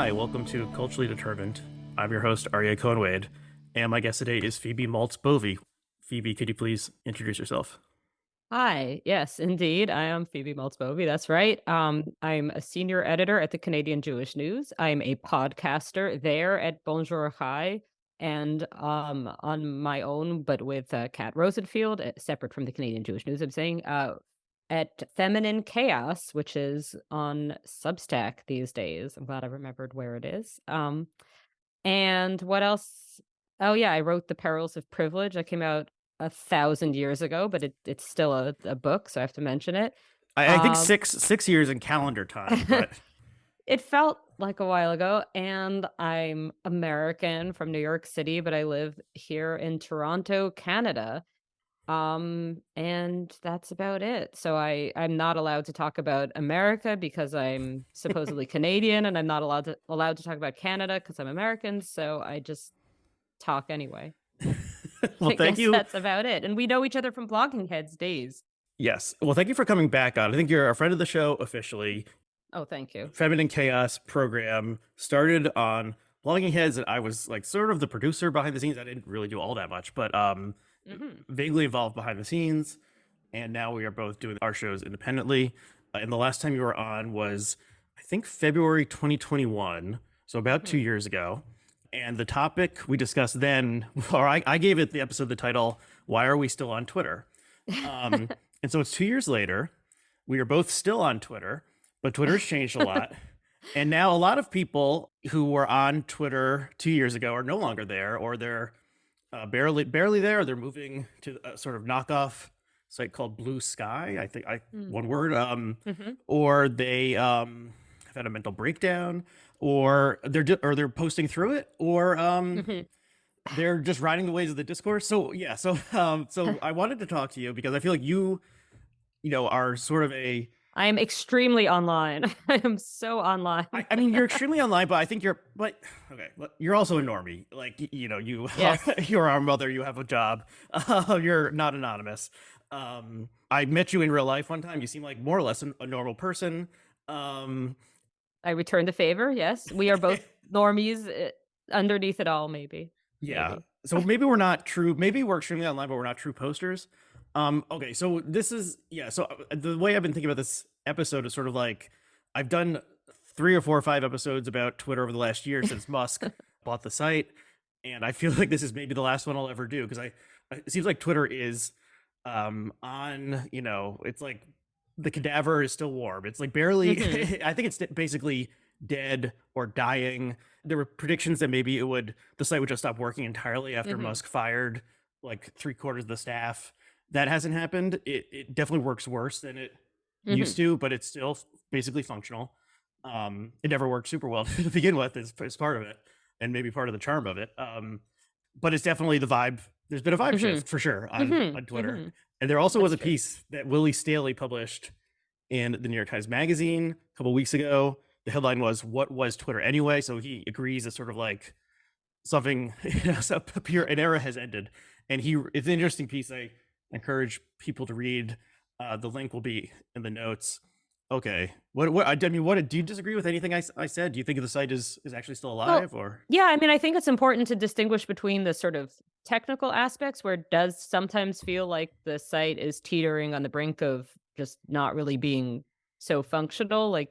Hi, welcome to Culturally Determined. I'm your host, Aryeh Cohen-Wade, and my guest today is Phoebe Maltz Bovy. Phoebe, could you please introduce yourself? Hi. Yes, indeed. I am Phoebe Maltz Bovy. That's right. I'm a senior editor at the Canadian Jewish News. I'm a podcaster there at Bonjour Chai and on my own, but with Kat Rosenfield, separate from the Canadian Jewish News. I'm saying at Feminine Chaos, which is on Substack these days. I'm glad I remembered where it is. And what else? Oh, yeah, I wrote The Perils of Privilege. That came out 1,000 years ago, but it's still a book, so I have to mention it. I think Um, six years in calendar time, but it felt like a while ago, and I'm American from New York City, but I live here in Toronto, Canada. And that's about it. So I'm not allowed to talk about America because I'm supposedly Canadian, and I'm not allowed to talk about Canada because I'm American. So I just talk anyway. well, I thank guess you. that's about it. And we know each other from Blogging Heads days. Yes, well, thank you for coming back on. I think you're a friend of the show officially. Oh, thank you. Feminine Chaos program started on Blogging Heads, and I was like sort of the producer behind the scenes. I didn't really do all that much, but Hmm. vaguely involved behind the scenes. And now we are both doing our shows independently. And the last time you were on was, I think, February 2021, so about 2 years ago. And the topic we discussed then, or I gave it the episode the title, "Why Are We Still on Twitter?" Um, and so it's 2 years later. We are both still on Twitter, but Twitter's changed a lot. And now a lot of people who were on Twitter 2 years ago are no longer there, or they're barely there. They're moving to a sort of knockoff site called Blue Sky. I think I Mm. one word. Hmm. Or they have had a mental breakdown, or they're posting through it, or Hmm. they're just riding the waves of the discourse. So yeah, so I wanted to talk to you because I feel like you are sort of a I am extremely online. I am so online. I mean, you're extremely online, but I think but okay, you're also a normie. Like, you Yes. you're our mother, you have a job, you're not anonymous. I met you in real life one time. You seem like more or less a normal person. Um, I return the favor. Yes. We are both normies underneath it all, maybe. yeah. Maybe. So maybe we're not true. Maybe we're extremely online, but we're not true posters. Okay. So this is yeah. So the way I've been thinking about this episode is sort of like I've done 3 or 4 or 5 episodes about Twitter over the last year since Musk bought the site, and I feel like this is maybe the last one I'll ever do because it seems like Twitter is on. It's like the cadaver is still warm. It's like barely. Hmm. I think it's basically dead or dying. There were predictions that maybe the site would just stop working entirely after Hmm. Musk fired like 3/4 of the staff. That hasn't happened. It definitely works worse than it Hmm. used to, but it's still basically functional. It never worked super well to begin with, is part of it, and maybe part of the charm of it. But it's definitely the vibe. There's been a vibe Hmm. shift for sure on Hmm. Twitter, Hmm. and there also was That's a true. piece that Willie Staley published in the New York Times Magazine a couple weeks ago. The headline was "What was Twitter anyway?" So he agrees it's sort of like something, an era has ended, and it's an interesting piece. I encourage people to read. The link will be in the notes. Okay, what I mean, what do you disagree with anything I said? Do you think the site is actually still Well, alive, or yeah, I mean, I think it's important to distinguish between the sort of technical aspects where it does sometimes feel like the site is teetering on the brink of just not really being so functional, like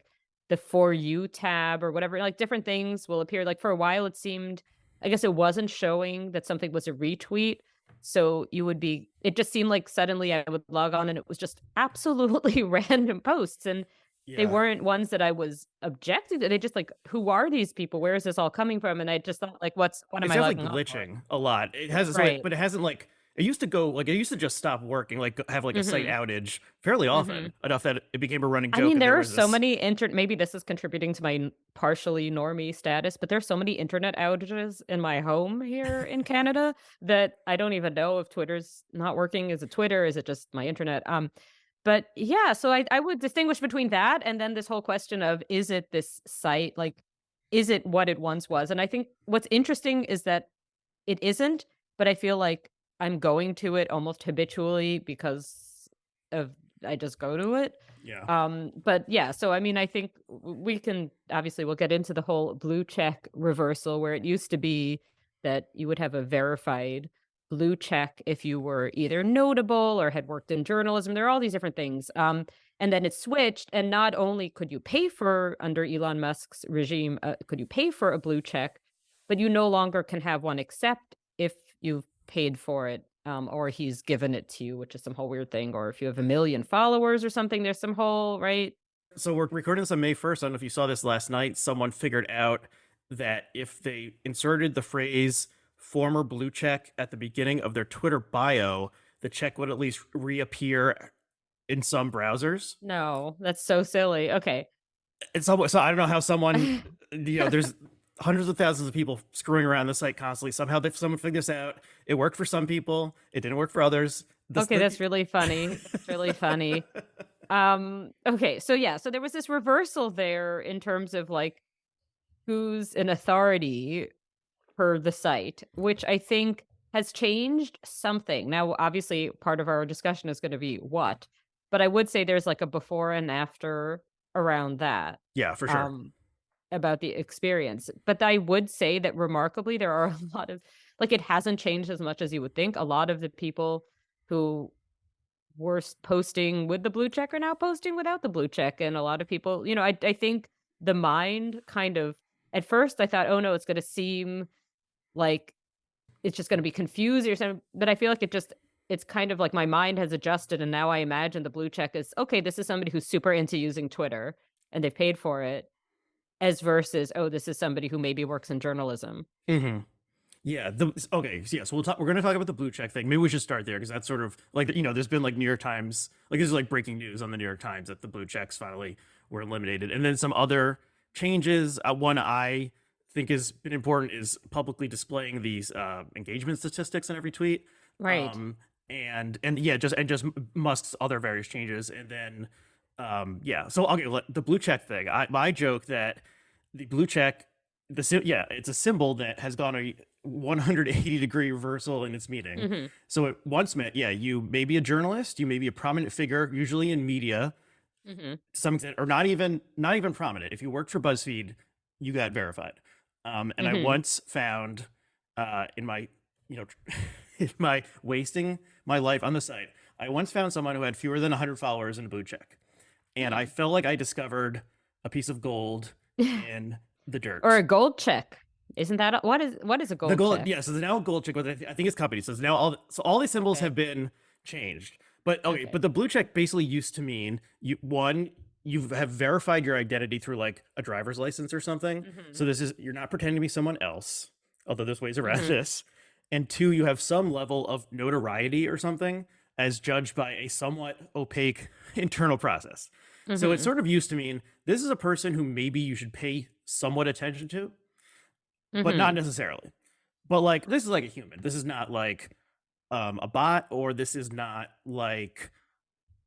the For You tab or whatever, like different things will appear. Like for a while, it seemed, I guess it wasn't showing that something was a retweet. So it just seemed like suddenly I would log on and it was just absolutely random posts. And they yeah? weren't ones that I was objecting to. They just like, "Who are these people? Where is this all coming from?" And I just thought like, what am It's I definitely logging on for? glitching a lot. It has Right. but it hasn't like it used to go like it used to just stop working, like have like a site Mhm. outage fairly Mhm. often enough that it became a running I joke, mean, and there there are was so this. many maybe this is contributing to my partially normie status, but there's so many internet outages in my home here in Canada that I don't even know if Twitter's not working. Is it Twitter? Is it just my internet? But yeah, so I would distinguish between that and then this whole question of, is it this site? Like, is it what it once was? And I think what's interesting is that it isn't, but I feel like I'm going to it almost habitually because of I just go to it. Yeah. But yeah, so I mean, I think we can obviously we'll get into the whole blue check reversal where it used to be that you would have a verified blue check if you were either notable or had worked in journalism. There are all these different things. And then it switched, and not only could you pay for under Elon Musk's regime, could you pay for a blue check, but you no longer can have one except if you've paid for it, or he's given it to you, which is some whole weird thing, or if you have 1,000,000 followers or something, there's some whole right? So we're recording this on May 1st. I don't know if you saw this last night. Someone figured out that if they inserted the phrase former blue check at the beginning of their Twitter bio, the check would at least reappear in some browsers. No, that's so silly. Okay. So I don't know how someone, there's hundreds of thousands of people screwing around the site constantly. Somehow someone figured this out. It worked for some people. It didn't work for others. Okay, that's really funny. That's really funny. Okay, so yeah, so there was this reversal there in terms of like who's an authority per the site, which I think has changed something. Now, obviously, part of our discussion is going to be what, but I would say there's like a before and after around that. Yeah, for sure. About the experience. But I would say that remarkably, there are a lot of like it hasn't changed as much as you would think. A lot of the people who were posting with the blue check are now posting without the blue check. And a lot of people, I think the mind kind of at first I thought, oh no, it's gonna seem like it's just gonna be confused or something. But I feel like it's kind of like my mind has adjusted and now I imagine the blue check is okay, this is somebody who's super into using Twitter and they've paid for it as versus, oh, this is somebody who maybe works in journalism. Mm-hmm. Yeah. Okay. So yeah. So we're going to talk about the blue check thing. Maybe we should start there because that's sort of like there's been like New York Times, like this is like breaking news on the New York Times that the blue checks finally were eliminated, and then some other changes. One I think has been important is publicly displaying these engagement statistics in every tweet. Right. And yeah, just Musk's other various changes, and then yeah. So okay, the blue check thing. My joke that the blue check, it's a symbol that has gone a 180-degree reversal in its meaning. Mm-hmm. So it once meant, yeah, you may be a journalist, you may be a prominent figure, usually in media, to some extent, or not even prominent. If you worked for BuzzFeed, you got verified. And I once found in my in my wasting my life on the site, I once found someone who had fewer than 100 followers in a blue check, and I felt like I discovered a piece of gold in the dirt. Or a gold check. Isn't that what is a gold check? Yeah, so there's now a gold check, but I think it's company. So it's now all these symbols have been changed. But but the blue check basically used to mean you have verified your identity through like a driver's license or something. So you're not pretending to be someone else, although there's ways around this. And two, you have some level of notoriety or something as judged by a somewhat opaque internal process. So it sort of used to mean this is a person who maybe you should pay somewhat attention to, but not necessarily. But like, this is like a human. This is not like a bot, or this is not like,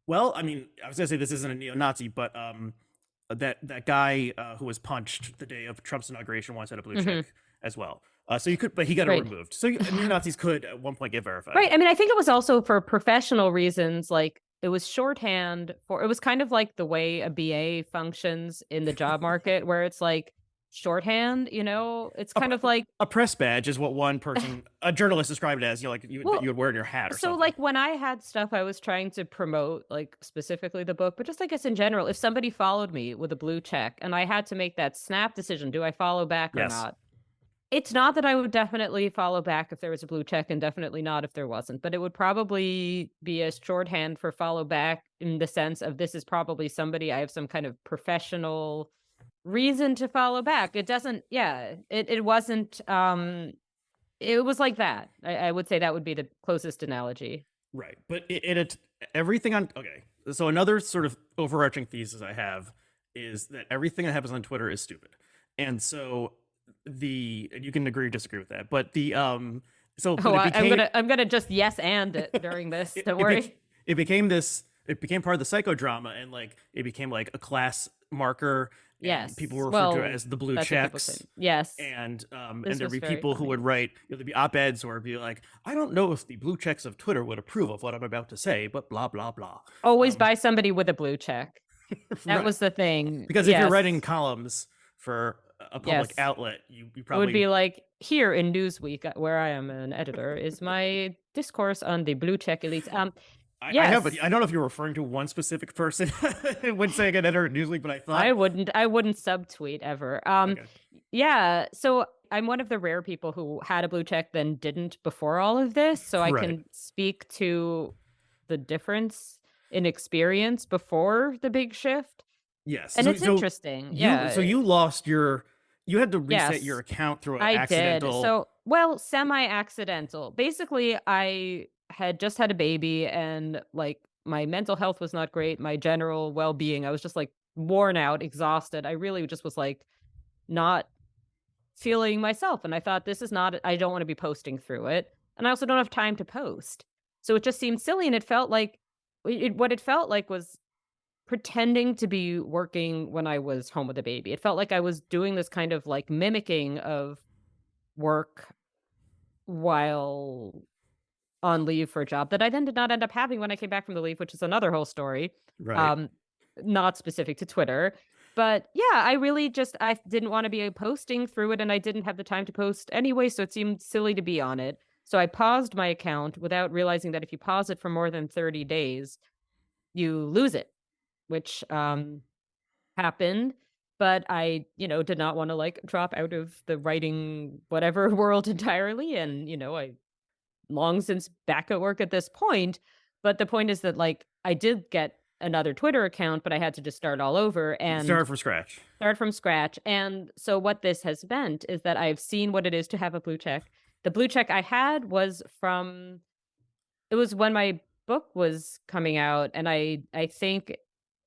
well, I mean, I was gonna say this isn't a neo-Nazi, but that guy who was punched the day of Trump's inauguration once had a blue check as well. So you could, but he got it removed. So neo-Nazis could at one point get verified. Right. I mean, I think it was also for professional reasons, like it was shorthand for, it was kind of like the way a BA functions in the job market, where it's like shorthand, it's kind of like a press badge is what one person, a journalist described it as, like you would wear in your hat or something. So like when I had stuff I was trying to promote, like specifically the book, but just I guess in general, if somebody followed me with a blue check and I had to make that snap decision, do I follow back or not? It's not that I would definitely follow back if there was a blue check, and definitely not if there wasn't, but it would probably be a shorthand for follow back in the sense of this is probably somebody I have some kind of professional reason to follow back. It doesn't, it wasn't, it was like that. I would say that would be the closest analogy. Right. But everything on, okay. So another sort of overarching thesis I have is that everything that happens on Twitter is stupid. And so and you can agree or disagree with that, but I'm gonna just yes and it during this. Don't worry. It became part of the psychodrama, and like it became like a class marker. Yes, people were referred to it as the blue checks. Yes, and there'd be people who would write, there'd be op-eds where it'd be like, I don't know if the blue checks of Twitter would approve of what I'm about to say, but blah blah blah. Always by somebody with a blue check. That Right. was the thing. Because if you're writing Yes. columns for a public Yes. outlet, you It would probably be like, here in Newsweek, where I am an editor, is my discourse on the blue check elites. I have, Yes, I don't know if you're referring to one specific person when saying an editor at Newsweek, but I I thought, wouldn't I wouldn't subtweet ever. okay, Yeah, so I'm one of the rare people who had a blue check then didn't before all of this, so I right, can speak to the difference in experience before the big shift. yes. And So, it's interesting. so Yeah. you lost your, you had to reset your Yes. account through an I did. accidental. So, well, semi-accidental. Basically, I had just had a baby and like my mental health was not great, my general well-being. I was just like worn out, exhausted. I really just was like not feeling myself and I thought this is not I don't want to be posting through it. And I also don't have time to post. So it just seemed silly and it felt like what it felt like was pretending to be working when I was home with a baby. It felt like I was doing this kind of like mimicking of work while on leave for a job that I then did not end up having when I came back from the leave, which is another whole story. Right. Um, not specific to Twitter. But yeah, I really just I didn't want to be posting through it and I didn't have the time to post anyway, so it seemed silly to be on it. So I paused my account without realizing that if you pause it for more than 30 days, you lose it, which happened. But I, did not want to like drop out of the writing whatever world entirely. And, I long since back at work at this point. But the point is that like I did get another Twitter account, but I had to just start all over and Start from scratch. start from scratch. And so what this has meant is that I've seen what it is to have a blue check. The blue check I had was from it was when my book was coming out and I think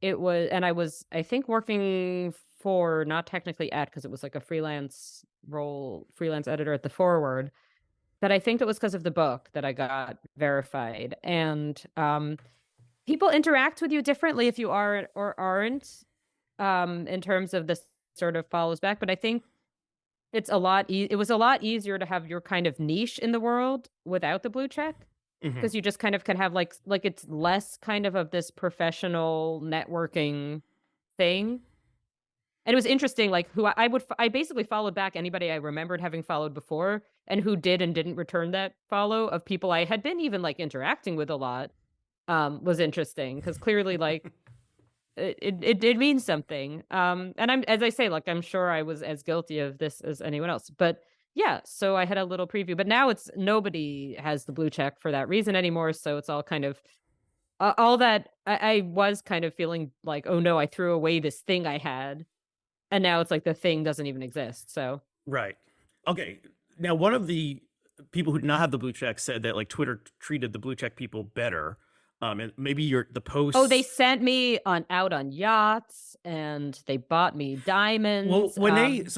it was and I was I think working for not technically at because it was like a freelance role, freelance editor at the Forward, but I think it was because of the book that I got verified. And people interact with you differently if you are or aren't, in terms of this sort of follows back. But I think it was a lot easier to have your kind of niche in the world without the blue check Hmm. because you just kind of can have like it's less kind of this professional networking thing. And it was interesting, like who I basically followed back anybody I remembered having followed before and who did and didn't return that follow of people I had been even like interacting with a lot. Was interesting because clearly like it means something. And I'm as I say, like I'm sure I was as guilty of this as anyone else. But yeah, so I had a little preview, but now it's nobody has the blue check for that reason anymore. So it's all kind of all that I was kind of feeling like, oh no, I threw away this thing I had and now it's like the thing doesn't even exist, so Right. Okay. Now, one of the people who did not have the blue check said that like Twitter treated the blue check people better. And maybe the oh, they posts. sent me out on yachts, and they bought me Well, diamonds,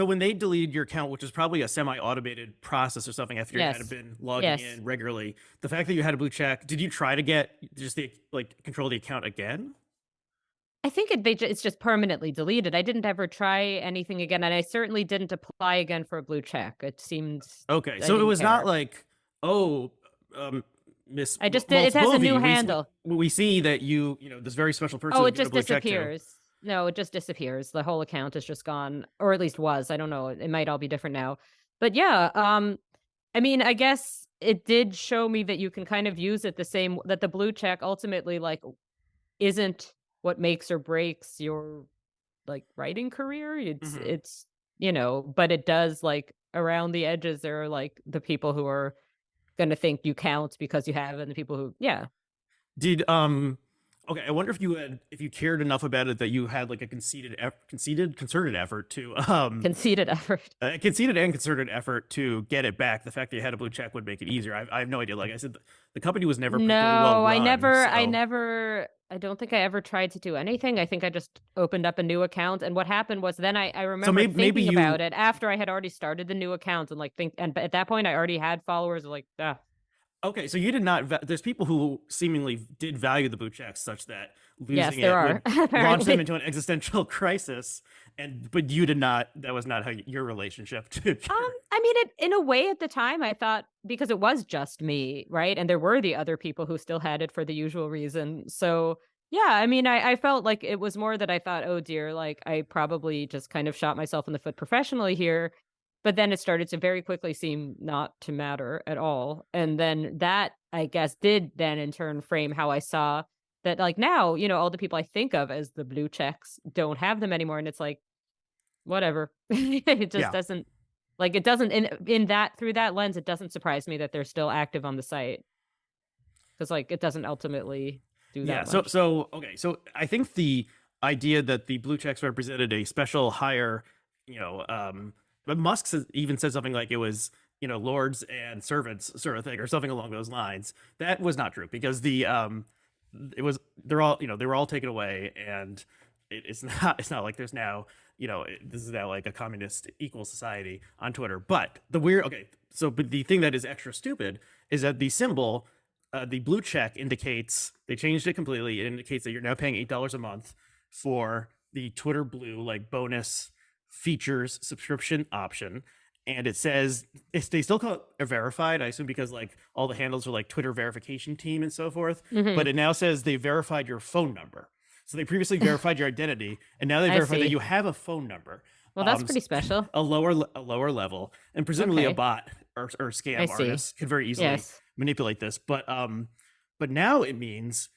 when they deleted your account, which is probably a semi-automated process or something after you had yes. been logging Yes. in regularly, the fact that you had a blue check, did you try to get just the like control the account again? I think it's just permanently deleted. I didn't ever try anything again, and I certainly didn't apply again for a blue check. It seemed Okay, I so it didn't was not care. like, oh, Miss I just did it Maltz has a new Bovy, handle. we see that this very special person Oh, who's it given a just blue check to. disappears. No, it just disappears. The whole account is just gone, or at least was. I don't know. It might all be different now. But yeah, I mean, I guess it did show me that you can kind of use it the same that the blue check ultimately like isn't what makes or breaks your like writing career. Mhm. But it does like around the edges there are like the people who are going to think you count because you have it and the people who yeah. Did okay, I wonder if you cared enough about it that you had like a concerted effort to Conceited effort. a conceded and concerted effort to get it back. The fact that you had a blue check would make it easier. I have no idea. Like I said, the company was never particularly well No, run. So I don't think I ever tried to do anything. I think I just opened up a new account. And what happened was then I remember maybe thinking about you it after I had already started the new account and and at that point I already had followers like, okay, so you did not. There's people who seemingly did value the blue checks, such that yes, losing there it are would launch them apparently. into an existential crisis. But you did not. That was not how your relationship to. I mean, in a way at the time I thought because it was just me, right? And there were the other people who still had it for the usual reason. So Yeah, I mean, I felt like it was more that I thought, "Oh dear, like I probably just kind of shot myself in the foot professionally here." But then it started to very quickly seem not to matter at all. And then that, I guess, did then in turn frame how I saw that like now, all the people I think of as the blue checks don't have them anymore. And it's like, whatever. It just Yeah. doesn't like it doesn't in that through that lens, it doesn't surprise me that they're still active on the site. Because like it doesn't ultimately do Yeah. that So much. so okay. So I think the idea that the blue checks represented a special higher, you know, but even said something like it was, lords and servants sort of thing, or something along those lines. That was not true because it was they're all they were all taken away, and it's not like there's now this is now like a communist equal society on Twitter. But but the thing that is extra stupid is that the symbol, the blue check, indicates they changed it completely. It indicates that you're now paying $8 a month for the Twitter Blue like bonus features subscription option. And it says they still call it verified, I assume, because like all the handles are like Twitter verification team and so forth. But Mhm. it now says they verified your phone number. So they previously verified your identity, and now they I verify that you see. have a phone number, Well, that's pretty special. a lower level, and presumably a Okay. bot or I scam see. artists could very easily Yes. manipulate this. But now it means,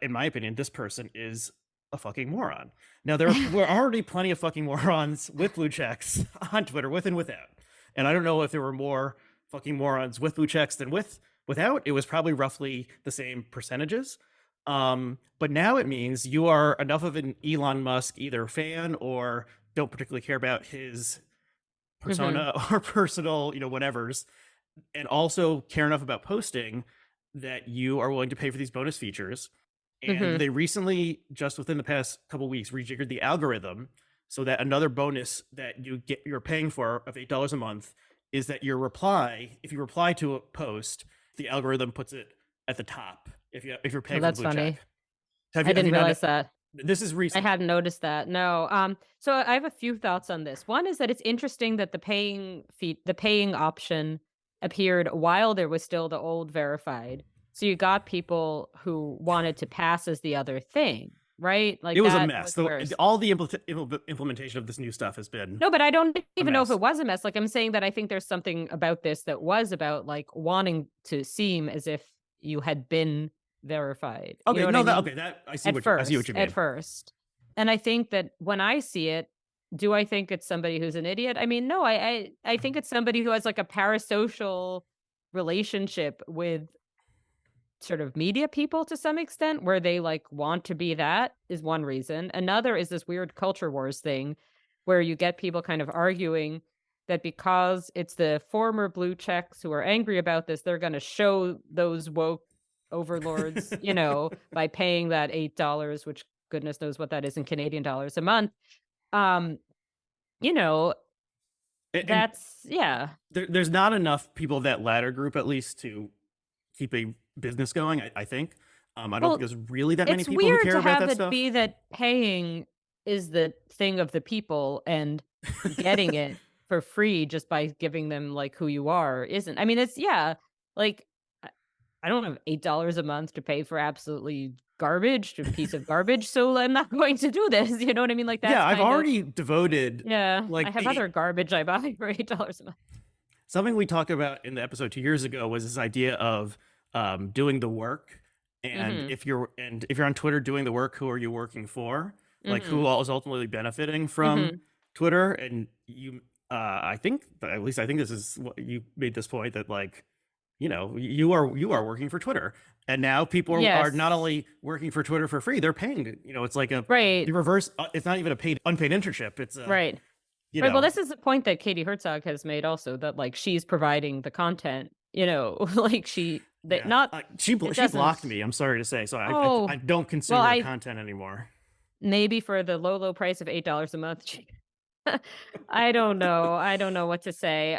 in my opinion, this person is a fucking moron. Now there were already plenty of fucking morons with blue checks on Twitter, with and without. And I don't know if there were more fucking morons with blue checks than without. It was probably roughly the same percentages. But now it means you are enough of an Elon Musk either fan or don't particularly care about his Mhm. persona or personal, whatever's, and also care enough about posting that you are willing to pay for these bonus features. And Mhm. they recently, just within the past couple weeks, rejiggered the algorithm so that another bonus that you're paying for of $8 a month is that if you reply to a post, the algorithm puts it at the top if you're Well, paying for the that's blue check. funny. Have I you have didn't you not? realize that. This is I recent. hadn't noticed that. No. So I have a few thoughts on this. One is that it's interesting that the paying option appeared while there was still the old verified. So you got people who wanted to pass as the other thing, right? It Like was a that mess. was So where s all the implementation of this new stuff has been No, but I don't a even know if mess. it was a mess. Like I'm saying that I think there's something about this that was about like wanting to seem as if you had been verified. You Okay, know what I no, that mean? okay. That At I see what first, you at mean. first. And I think that when I see it, do I think it's somebody who's an idiot? I mean, no, I think it's somebody who has like a parasocial relationship with sort of media people to some extent where they like want to be that is one reason. Another is this weird culture wars thing where you get people kind of arguing that because it's the former blue checks who are angry about this, they're going to show those woke overlords, by paying that $8, which goodness knows what that is in Canadian dollars a month. Um, you know, And that's yeah. there's not enough people of that latter group, at least, to keep a business going. I think. I don't think Well, there's really that many it's people who weird care to about have that it stuff. be that paying is the thing of the people and getting it for free just by giving them, like, who you are isn't. I mean, it's yeah, like, I I don't have $8 a month to pay for absolutely garbage to a piece of garbage, so I'm not going to do this, you know what I mean? Like, Yeah, that's I've kind of already devoted yeah, I like have other garbage I buy for $8 a month. something we talked about in the episode 2 years ago was this idea of doing the work. And Mhm, if you're on Twitter doing the work, who are you working for? Like who mhm, all is ultimately benefiting from mhm. Twitter? And I think, at least I think this is what you made this point, that like you are working for Twitter, and now people are not Yes, only working for Twitter for free, they're paying. It's like the right, reverse. It's not even a paid unpaid internship. It's a right. you Right, well, know this is the point that Katie Herzog has made also that, like, she's providing the content, like, she that Yeah, not it she doesn't blocked me. I'm sorry to say, so I oh, don't well, consume her I content anymore. maybe for the low, low price of $8 a month, she I don't know what to say,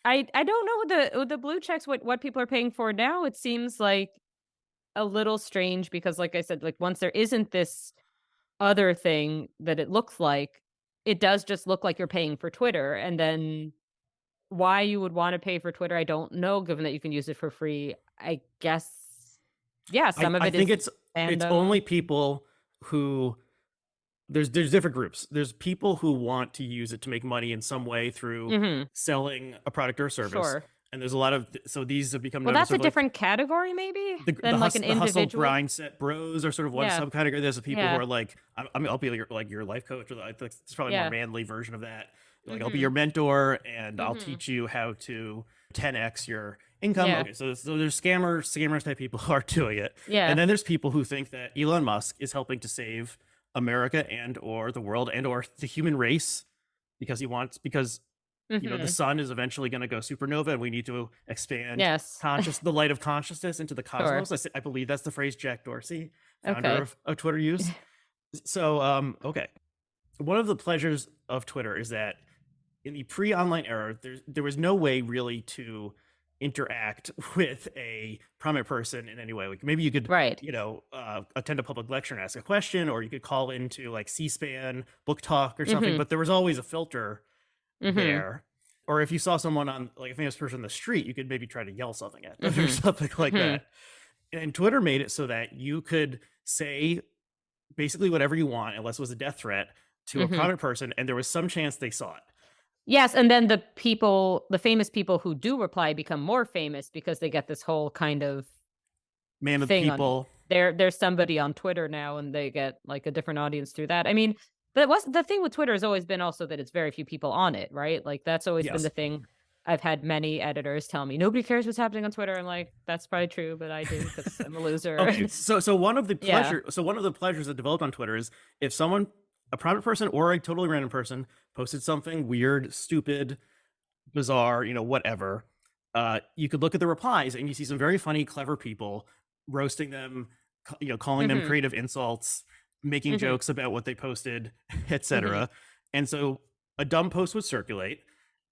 I don't know the blue checks, what people are paying for now, it seems, like, a little strange because, like I said, like, once there isn't this other thing that it looks like, it does just look like you're paying for Twitter, and then why you would wanna pay for Twitter, I don't know, given that you can use it for free. I guess, yeah, I some of I it think is it's It's fandom. only people who there's different groups. There's people who want to use it to make money in some way through Mhm. selling a product or a service, Sure. and there's a lot of so these have become Well, known as that's sort a of like different category maybe the than like an hustle, the hustle individual? grind set bros are sort of one Yeah. subcategory. There's the people who Yeah. are like, I mean, I'll be your, like your life coach, or like it's probably a more Yeah. manly version of that. Like I'll be your Mhm. mentor and I'll Mhm. teach you how to 10x your income. Yeah. Okay, so there's scammers type people who are doing it, and Yeah. then there's people who think that Elon Musk is helping to save America and or the world and or the human race because the Mhm. sun is eventually going to go supernova and we need to expand Yes. the light of consciousness into the Sure. cosmos. I believe that's the phrase Jack Dorsey, founder Okay. of Twitter, used. So okay, one of the pleasures of Twitter is that in the pre-online era there was no way really to interact with a prominent person in any way. Like maybe you could Right. attend a public lecture and ask a question, or you could call into like C-SPAN book talk or something, Mhm. but there was always a filter Mhm. there. Or if you saw someone on like a famous person on the street, you could maybe try to yell something at them or Mhm. something like Mhm. that. And Twitter made it so that you could say basically whatever you want, unless it was a death threat, to a Mhm. prominent person, and there was some chance they saw it. Yes, and then the famous people who do reply become more famous because they get this whole kind of Man of the thing on people. there's somebody on Twitter now and they get, like, a different audience through that. I mean, the thing with Twitter has always been also that it's very few people on it, right? Like, that's always been the Yes. thing. I've had many editors tell me, "Nobody cares what's happening on Twitter." I'm like, "That's probably true, but I do because 'cause I'm a loser." Okay, so Yeah. one of the pleasures that developed on Twitter is if someone, a private person or a totally random person, posted something weird, stupid, bizarre, whatever, you could look at the replies and you see some very funny, clever people roasting them, calling them Mhm. creative insults, making Mhm. jokes about what they posted, Mhm. etc. And so a dumb post would circulate,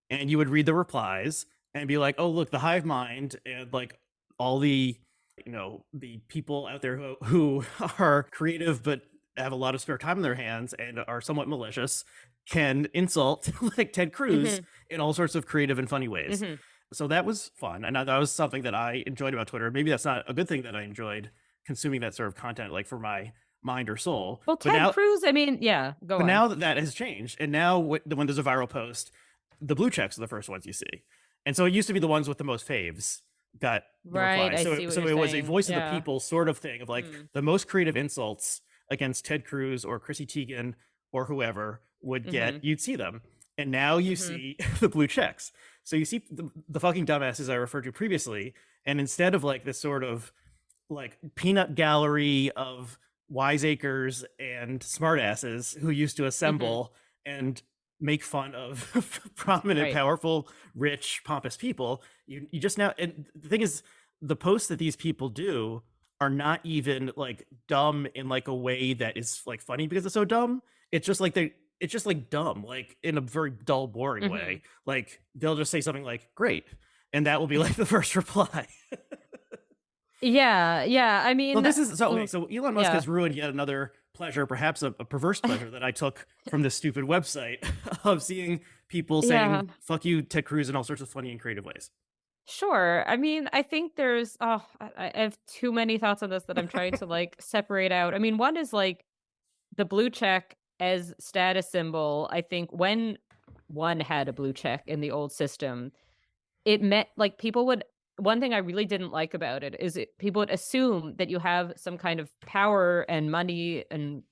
and you would read the replies and be like, "Oh, look, the hive mind and like all the people out there who are creative but have a lot of spare time in their hands and are somewhat malicious can insult like Ted Cruz Mhm. in all sorts of creative and funny ways." Mhm. So that was fun, and that was something that I enjoyed about Twitter. Maybe that's not a good thing that I enjoyed consuming that sort of content, like for my mind or soul. Well, But Ted now, Cruz, I mean yeah, go but on. now that that has changed, and now when there's a viral post, the blue checks are the first ones you see. And so it used to be the ones with the most faves got the Right, reply. I So see what so you're it was a saying. voice of the Yeah. people sort of thing of like Mm. the most creative insults against Ted Cruz or Chrissy Teigen or whoever would get, Mhm. you'd see them. And now you Mhm. see the blue checks. So you see the fucking dumbasses I referred to previously. And instead of like this sort of like peanut gallery of wiseacres and smartasses who used to Mhm. assemble and make fun of prominent, Right. powerful, rich, pompous people. You just now, and the thing is, the posts that these people do are not even like dumb in like a way that is like funny because it's so dumb. It's just like it's just like dumb, like in a very dull, boring Mhm. way. Like they'll just say something like "great," and that will be like the first reply. Yeah, yeah, I So mean, this is so okay. So Elon Musk yeah. has ruined yet another pleasure, perhaps a perverse pleasure that I took from this stupid website of seeing people Yeah, saying "fuck you, Ted Cruz" in all sorts of funny and creative ways. sure. I mean, I think there's I have too many thoughts on this that I'm trying to, like, separate out. I mean, one is, like, the blue check as status symbol. I think when one had a blue check in the old system, it meant like, people would one thing I really didn't like about it is people would assume that you have some kind of power and money and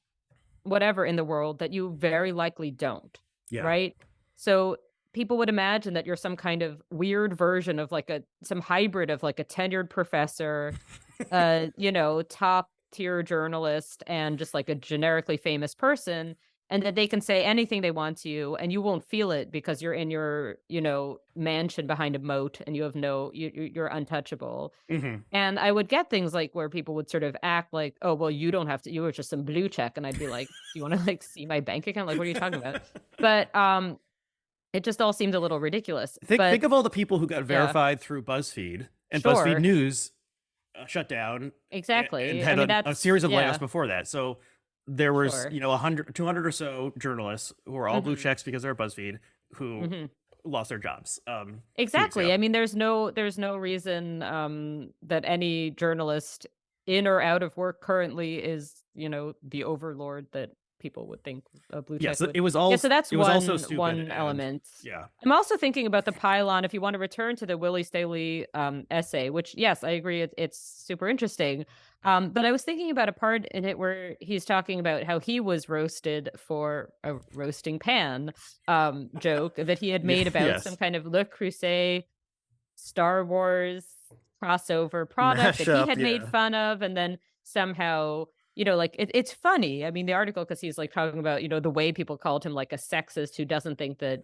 whatever in the world that you very likely don't, Yeah. right? So people would imagine that you're some kind of weird version of like some hybrid of like a tenured professor, top tier journalist and just like a generically famous person, and that they can say anything they want to you and you won't feel it because you're in your, mansion behind a moat and you have you're untouchable. Hmm. And I would get things like where people would sort of act like, "Oh, well, you don't have to, you were just some blue check." And I'd be like, "Do you wanna, like, see my bank account? Like, what are you talking about?" But, it just all seemed a little ridiculous. Think But of all the people who got yeah, verified through BuzzFeed, and BuzzFeed sure. News shut down and Exactly. I had mean, a that's series of layoffs yeah, before that. So there was, sure. 100, 200 or so journalists who were all blue Mhm, checks because they're BuzzFeed who mhm. lost their jobs a few weeks ago. Exactly. I mean, there's no reason, that any journalist in or out of work currently is, the overlord that people would think a blue check Yes, would. it was Yeah, all so that's it was also stupid one and element. yeah. I'm also thinking about the pylon. If you want to return to the Willie Staley essay, which yes, I agree, it's super interesting. But I was thinking about a part in it where he's talking about how he was roasted for a roasting pan joke that he had Yeah, made about some yes. kind of Le Creuset Star Wars crossover product that he Mashup, had made yeah. fun of, and then somehow, like it's funny. I mean, the article because he's like talking about the way people called him like a sexist who doesn't think that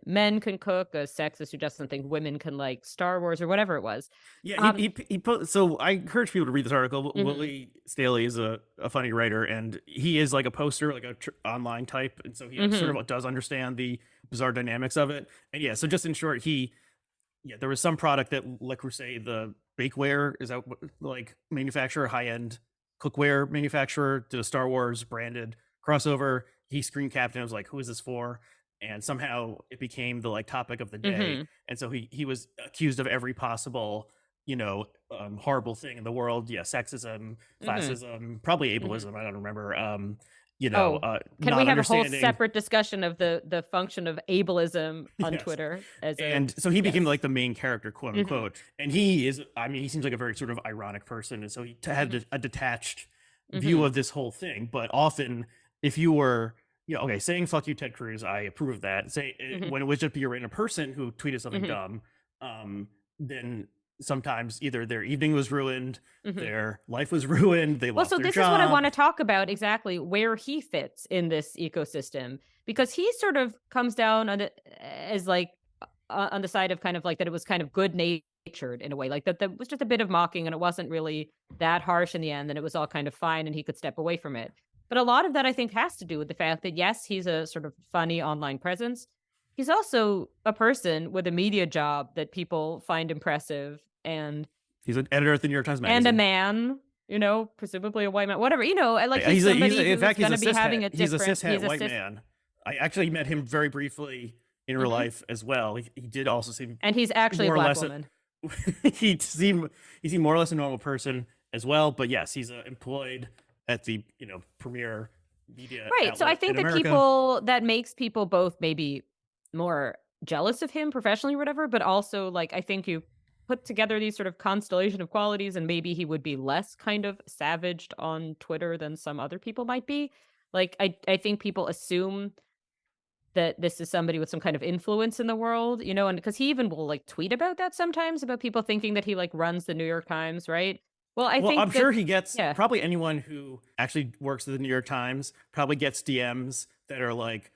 men can cook, a sexist who doesn't think women can like Star Wars or whatever it was. Yeah, Um, he put. So I encourage people to read this article. mhm, Willie Staley is a funny writer, and he is like a poster, like a online type, and so he sort mhm, of does understand the bizarre dynamics of it. And yeah, so just in short, there was some product that Le Creuset, the bakeware, is out like manufacturer, high end cookware manufacturer, did a Star Wars branded crossover. He screen capped and was like, "Who is this for?" And somehow it became the like topic of the day. mhm, And so he was accused of every possible horrible thing in the world. Yeah, sexism, mhm, classism, probably mhm. ableism. I don't remember. Oh, can we Not have a whole understanding. separate discussion of the function of ableism on Yes. Twitter as a And so he became yes. like the main character, quote Mhm, unquote. And he is, I mean, he seems like a very sort of ironic person. And so he mhm, had a detached view mhm, of this whole thing. But often, if you were, okay, saying fuck you, Ted Cruz, I approve of that. mhm, When it was just a random person who tweeted something mhm, dumb, then sometimes either their evening was ruined, mhm. their life was ruined, they Well, lost so their this is what I job. wanna talk about exactly where he fits in this ecosystem, because he sort of comes down on it as, like, on the side of kind of like that it was kind of good-natured in a way, like, that was just a bit of mocking, and it wasn't really that harsh in the end, and it was all kind of fine, and he could step away from it. But a lot of that, I think, has to do with the fact that, yes, he's a sort of funny online presence. He's also a person with a media job that people find impressive, He's an editor at the New York Times and a Magazine. man, presumably a white man, whatever, like he's He's somebody in who's fact, gonna be having a he's a different cishet he's a white cis man. I actually met him very briefly in real mhm, life as well. He did also seem and he's actually a more or black less woman. he seemed more or less a normal person as well. But yes, he's employed at the premier media Right, so I outlet think in that America. that makes people both maybe more jealous of him professionally or whatever, but also, like, I think you put together these sort of constellation of qualities and maybe he would be less kind of savaged on Twitter than some other people might be. Like, I think people assume that this is somebody with some kind of influence in the world, and because he even will, like, tweet about that sometimes, about people thinking that he, like, runs the New York Times, right? Well, I Well, I'm think that sure he gets yeah. probably anyone who actually works at the New York Times probably gets DMs that are like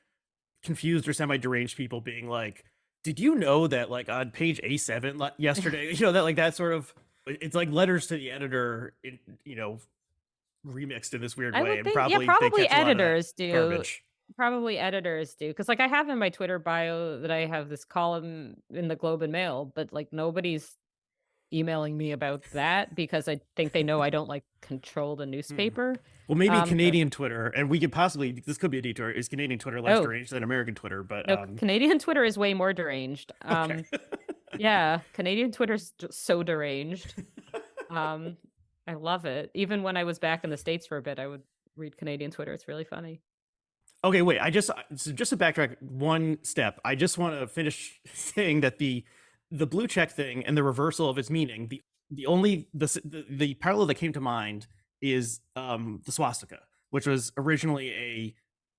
confused or semi-deranged people being like, "Did you know that like on page A7 yesterday, that like that sort of it's like letters to the editor, remixed in this weird I way, would and think yeah, probably they catch a lot of that garbage." probably editors do, because like, I have in my Twitter bio that I have this column in the Globe and Mail, but, like, nobody's emailing me about that because I think they know I don't, like, control the Hmm. newspaper. Well, maybe So Canadian Twitter, and we could possibly this could be a detour. Is Canadian Twitter less oh, deranged than American Twitter? But no, Canadian Twitter is way more deranged. okay. Yeah, Canadian Twitter's so deranged. Um, I love it. Even when I was back in the States for a bit, I would read Canadian Twitter, it's really funny. Okay, wait. Just to backtrack one step. I just want to finish saying that the blue check thing and the reversal of its meaning. The only the parallel that came to mind is the swastika, which was originally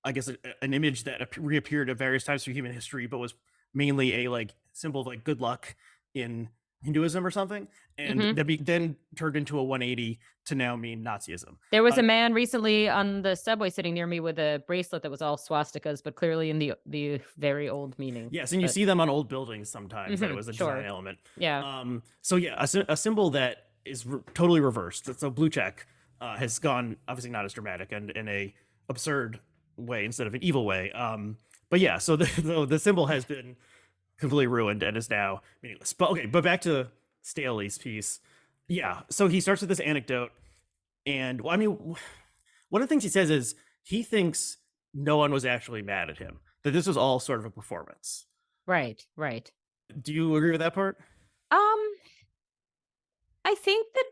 I guess an image that reappeared at various times through human history, but was mainly a like symbol of like good luck in Hinduism or something, and Mhm. then turned into a 180 to now mean Nazism. There was Uh, a man recently on the subway sitting near me with a bracelet that was all swastikas, but clearly in the very old meaning. Yes, and you But see them on old buildings sometimes. That it mhm, was a design sure. element. Yeah. So yeah, a symbol that is totally reversed. So blue check has gone obviously not as dramatic and in a absurd way instead of an evil way. But yeah, so the symbol has been completely ruined and is now meaningless. But okay, but back to Staley's piece. Yeah, so he starts with this anecdote, and well, I mean, one of the things he says is he thinks no one was actually mad at him, that this was all sort of a performance. Right, right. Do you agree with that part? Um, I think that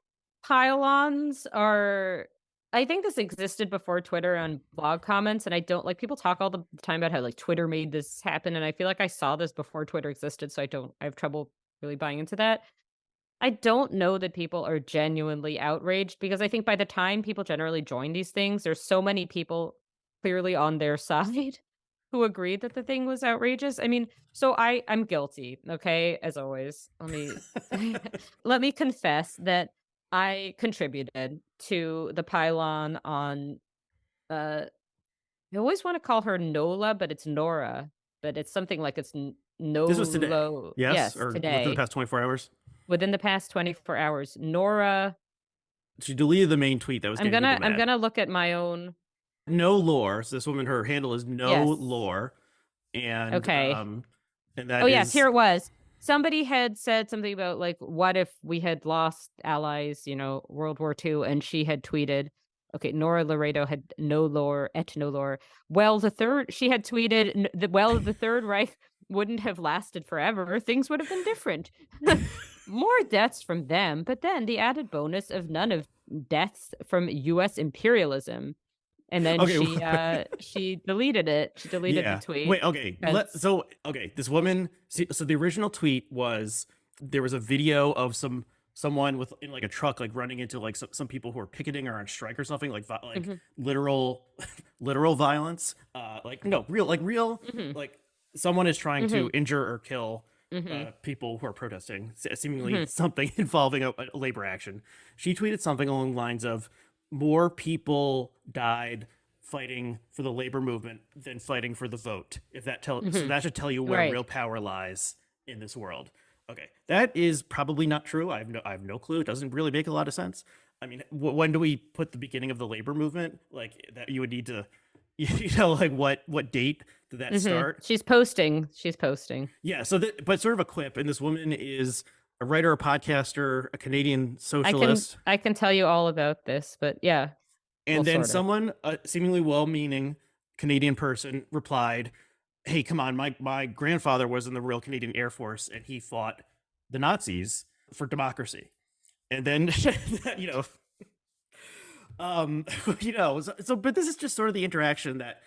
pylons are I think this existed before Twitter on blog comments, and I don't like people talk all the time about how like Twitter made this happen, and I feel like I saw this before Twitter existed, so I have trouble really buying into that. I don't know that people are genuinely outraged because I think by the time people generally join these things, there's so many people clearly on their side who agreed that the thing was outrageous. I mean, so I'm guilty, okay? As always, let me let me confess that I contributed to the pylon on uh I always want to call her Nola, but it's Nora, but it's something like it's This was today. Nolo. Yes, Yes, or within the today. past 24 hours. Within the past 24 hours, Nora She deleted the main tweet that was getting people I'm mad. gonna look at my own. No lore. So this woman, her handle is no Yes. lore, and Okay. and Oh, that yes, is here it was. Somebody had said something about, like, what if we had lost allies, World War II, and she had tweeted okay, Nora Laredo had no lore, et no lore. Well, she had tweeted, the Third Reich wouldn't have lasted forever. Things would have been different. More deaths from them, but then the added bonus of none of deaths from US imperialism. And then okay. she deleted it. She deleted the Yeah. tweet. Wait. Okay. 'Cause Okay. This woman. So the original tweet was there was a video of someone with in like a truck like running into like some people who are picketing or on strike or something like Mhm, literal literal violence. Like no real mhm, like someone is trying to mhm, injure or kill mhm, people who are protesting, seemingly mhm, something involving a labor action. She tweeted something along the lines of more people died fighting for the labor movement than fighting for the vote. So mhm. that should tell you where Right. real power lies in this world. Okay, that is probably not true. I have no clue. It doesn't really make a lot of sense. I mean, when do we put the beginning of the labor movement? Like that, you would need to, like what date did that Mhm. start? She's posting. She's posting. Yeah. But sort of a quip. And this woman is a writer, a podcaster, a Canadian socialist. I can tell you all about this, but yeah, And well, then sort of. someone, a seemingly well-meaning Canadian person, replied, "Hey, come on, my grandfather was in the Royal Canadian Air Force, and he fought the Nazis for democracy." And then, you know, um, but this is just sort of the interaction that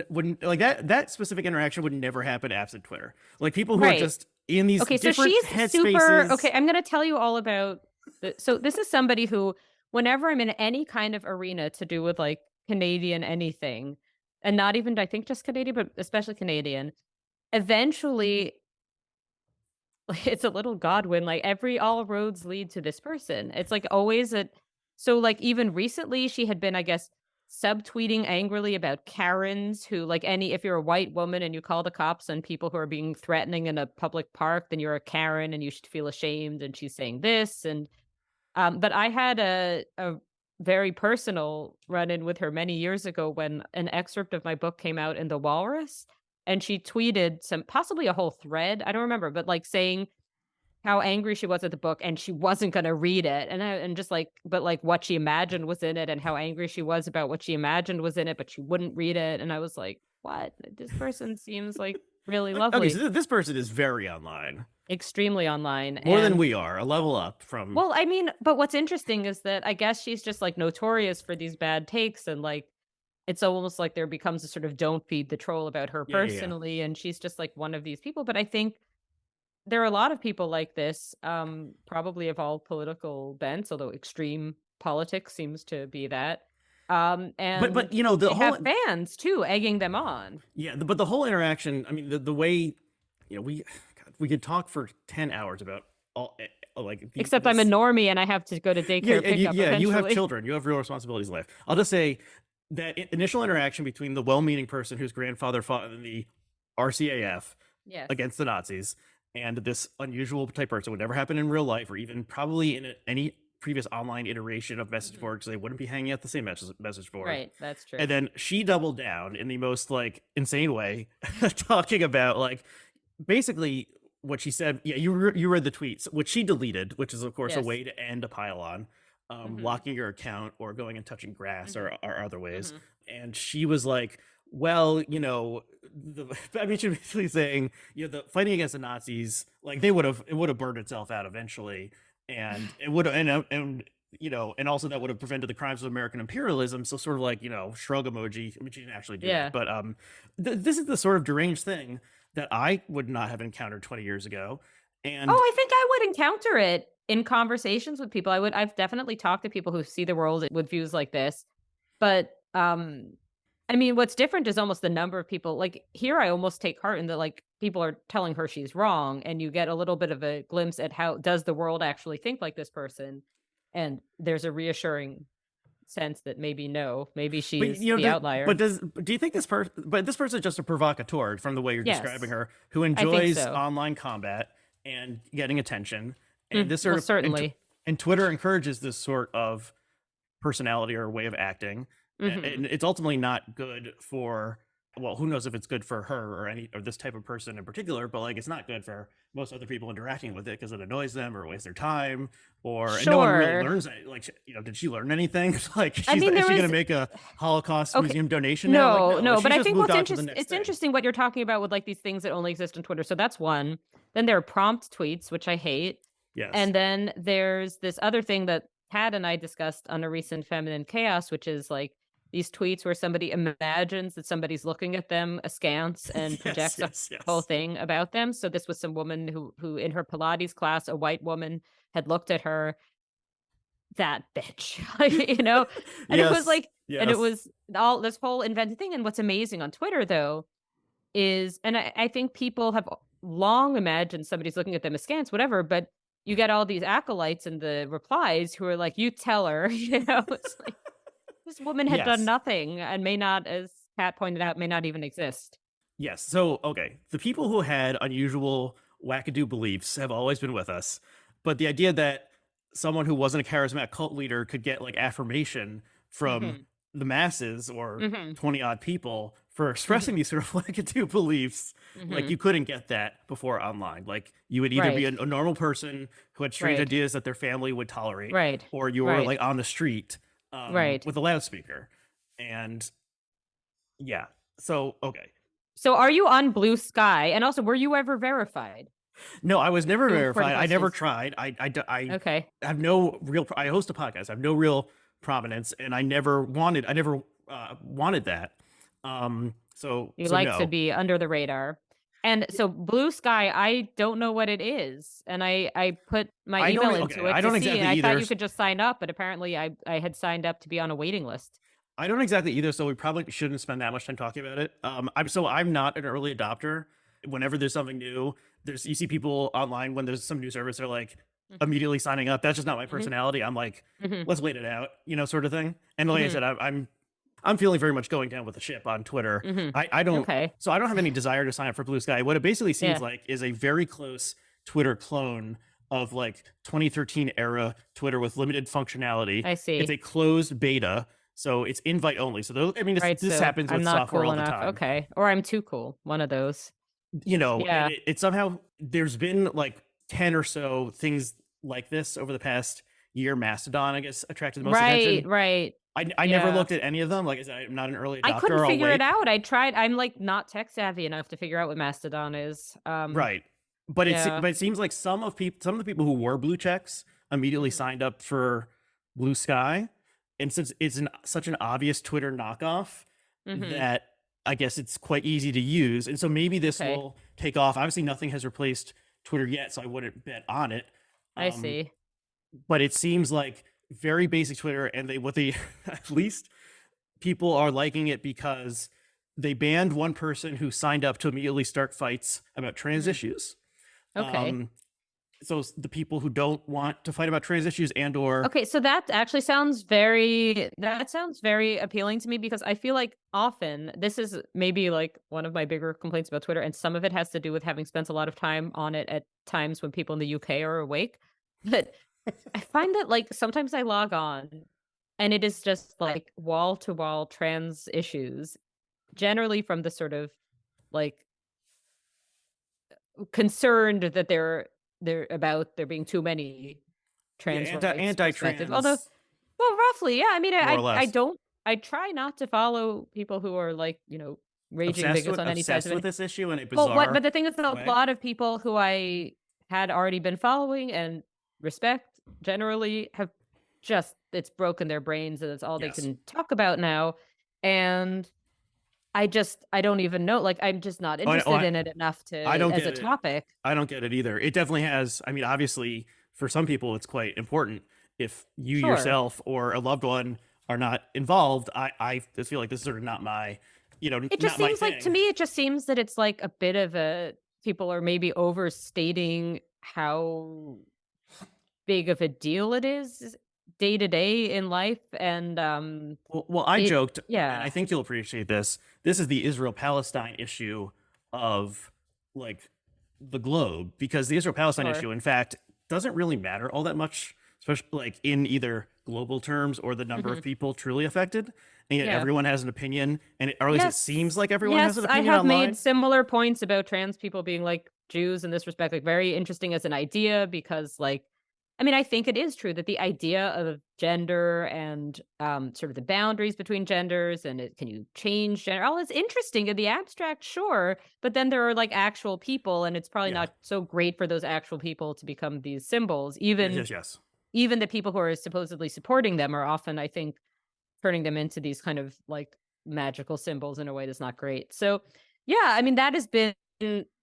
wouldn't like that specific interaction would never happen absent Twitter. Like people who are Right. just in these Okay, so different she's super headspaces. okay, I'm gonna tell you all about so this is somebody who, whenever I'm in any kind of arena to do with, like, Canadian anything, and not even I think just Canadian, but especially Canadian, eventually it's a little Godwin, like, all roads lead to this person. It's, like, always a so, like, even recently, she had been, I guess, subtweeting angrily about Karens who, like, if you're a white woman and you call the cops on people who are being threatening in a public park, then you're a Karen and you should feel ashamed, and she's saying this, and, but I had a very personal run-in with her many years ago when an excerpt of my book came out in The Walrus, and she tweeted possibly a whole thread, I don't remember, but, like, saying how angry she was at the book and she wasn't gonna read it, and just, like but, like, what she imagined was in it and how angry she was about what she imagined was in it, but she wouldn't read it, and I was like, "What? This person seems, like, really Okay, lovely." so this person is very online, Extremely online, more than and we are, a level up from. well, I mean, but what's interesting is that I guess she's just, like, notorious for these bad takes, and, like, it's almost like there becomes a sort of don't feed the troll about her Yeah, yeah, yeah. personally, and she's just, like, one of these people, but I think there are a lot of people like this, probably of all political bents, although extreme politics seems to be that. And But the they whole have fans too, egging them on. yeah, but the whole interaction. I mean, the way we could talk for 10 hours about all like Except I'm a this. normie and I have to go to Yeah, daycare and pickup you have eventually. children, you have real responsibilities in life. I'll just say that initial interaction between the well-meaning person whose grandfather fought in the RCAF Yes. against the Nazis and this unusual type person would never happen in real life or even probably in any previous online iteration of message Mhm. boards. They wouldn't be hanging out the same message board. Right, that's true. And then she doubled down in the most like insane way, talking about like basically what she said. Yeah, you read the tweets, which she deleted, which is of course a Yes. way to end a pylon, Mhm. locking your account or going and touching grass Mhm. or other ways. Mhm. And she was like, well, I mean, she was basically saying, the fighting against the Nazis, like it would have burned itself out eventually, and it would, and and also that would have prevented the crimes of American imperialism. So sort of like, shrug emoji. I mean, she didn't actually do Yeah. that, but this is the sort of deranged thing that I would not have encountered 20 years ago. Oh, And I think I would encounter it in conversations with people. I've definitely talked to people who see the world with views like this. But, I mean, what's different is almost the number of people like, here I almost take heart in that, like, people are telling her she's wrong, and you get a little bit of a glimpse at how does the world actually think like this person? And there's a reassuring sense that maybe no, maybe but she's the outlier. do you think this person is just a provocateur from the way you're describing Yes, her, who I think enjoys so. online combat and getting attention, and this sort Well, of certainly. and Twitter encourages this sort of personality or way of acting, Mhm. and it's ultimately not good for, well, who knows if it's good for her or this type of person in particular, but like it's not good for most other people interacting with it because it annoys them or wastes their time, and no one really Sure. learns like, did she learn anything? Like I mean, is there she going was to make a Holocaust okay. museum donation now? Like No, no, no, she but I just think moved what's on to the next it's thing. interesting what you're talking about with, like, these things that only exist on Twitter, so that's one. Then there are prompt tweets, which I hate, Yes. and then there's this other thing that Pat and I discussed on a recent Feminine Chaos, which is, like, these tweets where somebody imagines that somebody's looking at them askance and Yes, projects a yes, whole yes. thing about them. So this was some woman who in her Pilates class, a white woman had looked at her, that bitch, and it was Yes, like, and it yes. was all this whole invented thing. And what's amazing on Twitter though is, and I think people have long imagined somebody's looking at them askance, whatever, but you get all these acolytes in the replies who are like, you tell her, it's like this woman had done Yes. nothing and may not, as Pat pointed out, may not even exist. Yes. So, okay, the people who had unusual wackadoo beliefs have always been with us, but the idea that someone who wasn't a charismatic cult leader could get like affirmation from Hmm. the masses or Hmm. 20 odd people for Hmm. expressing these sort of wackadoo beliefs, like Hmm. you couldn't get that before online. Like you would either be Right. a normal person who had strange Right. ideas that their family would tolerate, Right. or you were Right. like on the street Right. with a loudspeaker. And yeah, so okay. So are you on Blue Sky? And also, were you ever verified? No, I was never Two important verified. I never questions. tried. I Okay. have no real. I host a podcast. I have no real prominence, and I never wanted that. You So like to no. be under the radar. And so Blue Sky, I don't know what it is. And I put my I email don't. into Okay, it I to don't see, and exactly I thought either. you could just sign up, but apparently I had signed up to be on a waiting list. I don't exactly either. So we probably shouldn't spend that much time talking about it. I'm not an early adopter. Whenever there's something new, you see people online when there's some new service, they're like Mhm. immediately signing up. That's just not my Mhm. personality. I'm like, Mhm. let's wait it out, sort of thing. And like I Mhm. said, I'm feeling very much going down with the ship on Twitter. Mhm. I don't Okay. so I don't have any desire to sign up for Blue Sky. What it basically seems Yeah. like is a very close Twitter clone of like 2013 era Twitter with limited functionality. I It's see. a closed beta, so it's invite only. So I mean, Right, this so happens I'm with not software cool all the enough. time. Okay. Or I'm too cool. One of those. And Yeah. it somehow there's been like 10 or so things like this over the past year. Mastodon, I guess, attracted the most Right, attention. right. I never Yeah. looked at any of them. Like I said, I'm not an early I couldn't adopter. I'll figure it wait. out. I tried. I'm like not tech savvy enough to figure out what Mastodon is. Right. But Yeah. it seems like some of the people who were blue checks immediately Mhm. signed up for Blue Sky. And since it's such an obvious Twitter knockoff, Mhm. that I guess it's quite easy to use. And so maybe this Okay. will take off. Obviously nothing has replaced Twitter yet, so I wouldn't bet on it. I Um, see. but it seems like very basic Twitter, and they at least people are liking it because they banned one person who signed up to immediately start fights about trans Mhm. issues. Okay. Um, so the people who don't want to fight about trans issues and or Okay, so that sounds very appealing to me because I feel like often this is maybe like one of my bigger complaints about Twitter, and some of it has to do with having spent a lot of time on it at times when people in the UK are awake. But I find that like sometimes I log on and it is just like wall to wall trans issues, generally from the sort of like concerned that they're about there being too many yeah, trans rights perspective. Although, anti-trans well, roughly, yeah. I mean, more or I less. don't. I try not to follow people who are like raging bigots on any sides Obsessed of with it. this issue in a Well, what? But bizarre the thing is, that a way. lot of people who I had already been following and respect generally have just it's broken their brains and it's all they Yes. can talk about now. And I don't even know. Like, I'm just not Oh, interested in it enough to I don't as a get it. topic. I don't get it either. It definitely has. I mean, obviously, for some people, it's quite important. If you Sure. yourself or a loved one are not involved, I just feel like this is sort of not my, It just not my seems like to thing. me, it just seems that it's like a bit of a people are maybe overstating how big of a deal it is day to day in life. And Well, I it joked, and I yeah, think you'll appreciate this. This is the Israel-Palestine issue of like the globe, because the Israel-Palestine sure. issue, in fact, doesn't really matter all that much, especially like in either global terms or the number of Hmm. people truly affected. And yet Yeah. everyone has an opinion, or at least it seems Yes. like everyone has an Yes, I opinion have made online. similar points about trans people being like Jews in this respect, like very interesting as an idea because like I mean, I think it is true that the idea of gender and sort of the boundaries between genders and can you change gender? All is interesting in the abstract, sure, but then there are like actual people, and it's probably Yeah. not so great for those actual people to become these symbols. Yes. Even Yes. Yes. even the people who are supposedly supporting them are often, I think, turning them into these kind of like magical symbols in a way that's not great. So, yeah, I mean, that has been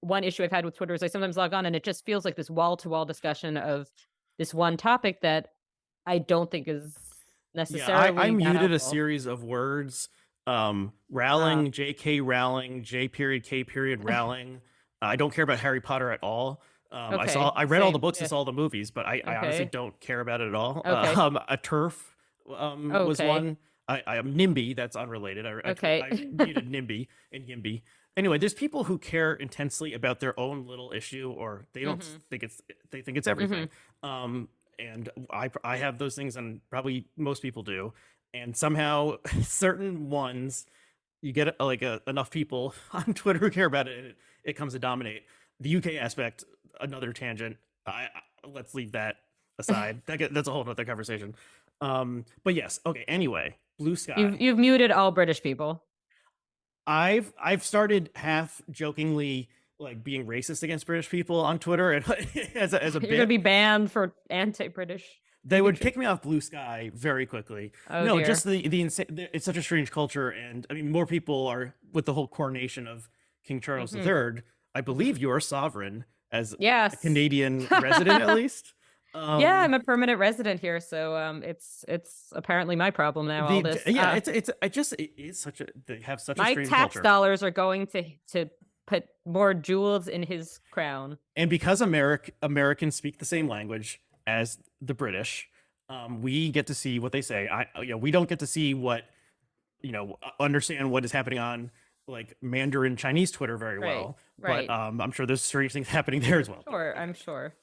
one issue I've had with Twitter is I sometimes log on and it just feels like this wall to wall discussion of this one topic that I don't think is Yeah, I necessarily that muted a helpful. series of words. Uh, Rowling, J.K. Rowling, J period K period Rowling. I don't care about Harry Potter at all. okay, I read all the same. books and Yeah. saw the movies, but I honestly Okay. don't care about it at all. Okay. A turf was Okay. one. I am NIMBY. That's unrelated. Okay. I muted NIMBY and YIMBY. Anyway, there's people who care intensely about their own little issue, or they don't Mhm. think they think it's everything. Mhm. And I have those things, and probably most people do. And somehow, certain ones, you get enough people on Twitter who care about it, and it comes to dominate. The UK aspect, another tangent. Let's leave that aside. That's a whole other conversation. But yes, okay. Anyway, Blue Sky. You've muted all British people. I've started half jokingly like being racist against British people on Twitter, and as a You're going to bit. be banned for anti-British They would bigotry. kick me off Blue Sky very quickly. Oh No, dear. just the insane. It's such a strange culture, and I mean, more people are with the whole coronation of King Charles Mhm. III. I Mhm. believe you're sovereign as a Yes. Canadian resident, at least. Yeah, I'm Um, a permanent resident here, so it's apparently my problem now. All the this, yeah, it is such a they have such a my strange tax culture, dollars are going to put more jewels in his crown. and because Americans speak the same language as the British, we get to see what they say. We don't get to see what understand what is happening on like Mandarin Chinese Twitter very Right, well, but right. I'm sure there's strange things happening there as well. But Sure, I'm sure.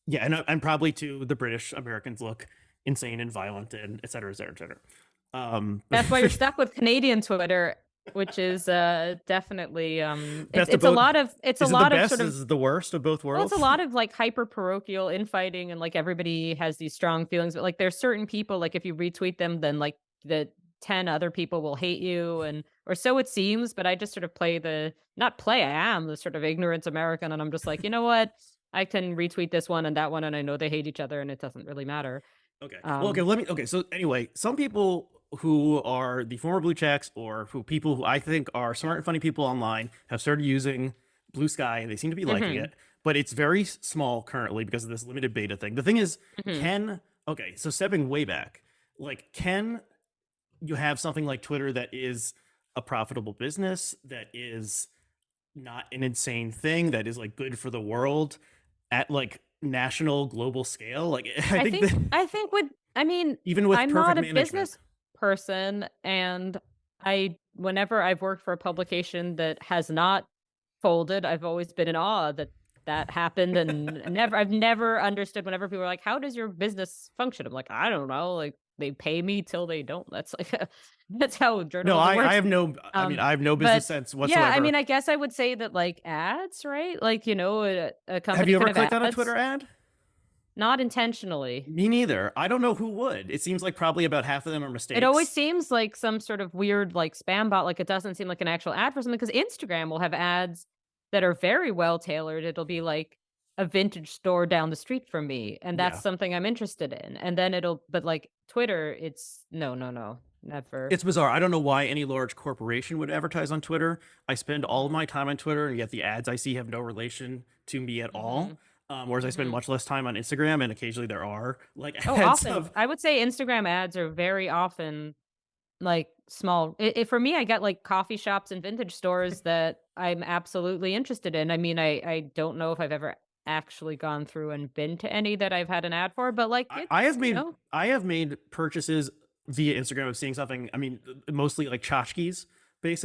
yeah, and probably too the British Americans look insane and violent and et cetera, et cetera, et cetera. That's why you're stuck with Canadian Twitter, which is definitely best of it's a both. lot of Is it the sort best? of Is it the worst of both well, it's a worlds? lot of like hyper parochial infighting and like everybody has these strong feelings, but like there's certain people like if you retweet them, then like the 10 other people will hate you and or so it seems. But I just sort of play the not play, I am the sort of ignorant American, and I'm just like, you know what? I can retweet this one and that one, and I know they hate each other and it doesn't really matter. Okay. Well, okay. Um, Okay. So anyway, some people who are the former blue checks, or who people who I think are smart and funny people online, have started using Blue Sky, and they seem to be liking mhm, it. But it's very small currently because of this limited beta thing. The thing is, mhm. can okay. So stepping way back, like, can you have something like Twitter that is a profitable business, that is not an insane thing, that is like good for the world at like national global scale? Like, I think that I think with I mean, even with I'm not perfect a management. business person, and I whenever I've worked for a publication that has not folded, I've always been in awe that that happened, and I've never understood whenever people are like, "How does your business function?" I'm like, "I don't know, like they pay me till they don't." That's like that's how No, journalism I works. have no. I mean, I have no business But sense yeah, I whatsoever. mean, I guess I would say that like ads, right? Like, a Have company you could ever have clicked on a ads, Twitter ad? not intentionally. Me neither. I don't know who would. It seems like probably about half of them are It always mistakes. seems like some sort of weird, like, spam bot, like, it doesn't seem like an actual ad for something. Because Instagram will have ads that are very well tailored. It'll be like a vintage store down the street from me, and that's Yeah. something I'm interested in. And then but like Twitter, it's no, no, no, never. It's bizarre. I don't know why any large corporation would advertise on Twitter. I spend all of Mhm, my time on Twitter, and yet the ads I see have no relation to me at all. mhm, Whereas I spend mhm. much less time on Instagram, and occasionally there are like Oh, ads often. of I would say Instagram ads are very often, like, small for me, I get, like, coffee shops and vintage stores that I'm absolutely interested in. I mean, I don't know if I've ever actually gone through and been to any that I've had an ad for, but, like, I it's, have made purchases via Instagram of seeing something. I mean, mostly like tchotchkes,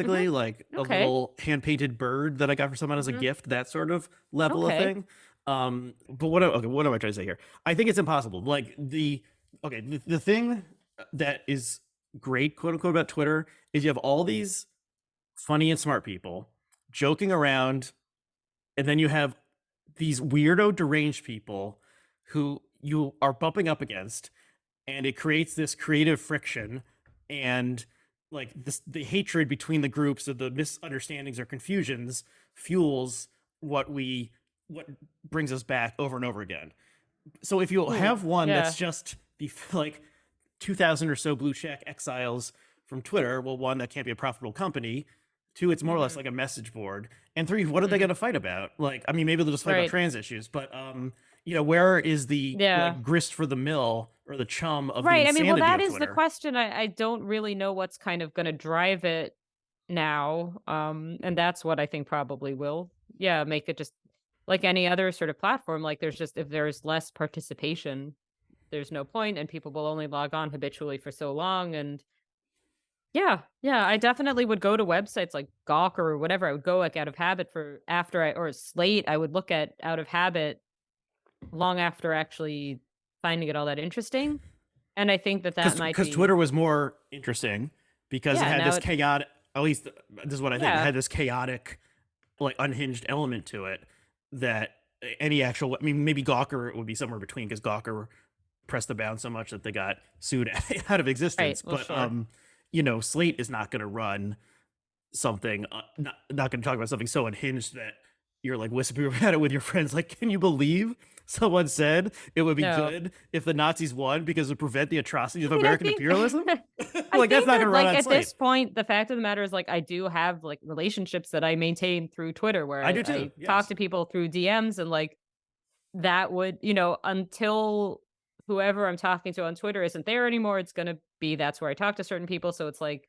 mhm, basically, like a okay, little hand painted bird that I got for someone as a mhm, gift, that sort of level of okay. thing. But what am I trying to say here? I think it's impossible. Like the thing that is great, quote unquote, about Twitter is you have all these funny and smart people joking around, and then you have these weirdo deranged people who you are bumping up against, and it creates this creative friction, and like this, the hatred between the groups of the misunderstandings or confusions fuels what brings us back over and over again. So if you Ooh, have one that's yeah, just the like 2000 or so blue check exiles from Twitter, well, one, that can't be a profitable company. Two, it's more or less mhm, like a message board. And three, what are they going mhm, to fight about? Like, I mean, maybe they'll just fight about right, trans issues, but where is the yeah. like grist for the mill or the chum of the Right, I mean, well, insanity that of is the Twitter? question. I don't really know what's kind of gonna drive it now, and that's what I think probably will, yeah, make it just like any other sort of platform, like, there's just if there's less participation, there's no point, and people will only log on habitually for so long, and yeah, yeah, I definitely would go to websites like Gawk or whatever. I would go, like, out of habit for after I or Slate, I would look at out of habit long after actually finding it all that interesting, and I think that that might Because be Twitter was more interesting because it yeah, had now this it chaotic. At least this is what I think. It yeah, had this chaotic, like unhinged element to it that any actual. I mean, maybe Gawker would be somewhere between because Gawker pressed the bounds so much that they got sued out of right, existence. well, But sure. Slate is not going to run something, not going to talk about something so unhinged that you're like whispering about it with your friends. Like, can you believe someone said it would be No. good if the Nazis won because it would prevent the atrocities of I mean, I American think imperialism? I Like, that's think not that, going to run like, on at Slate. this point, the fact of the matter is, like, I do have, like, relationships that I maintain through Twitter where I do too. I talk Yes. to people through DMs and, like, that would until whoever I'm talking to on Twitter isn't there anymore, it's gonna be that's where I talk to certain people, so it's like,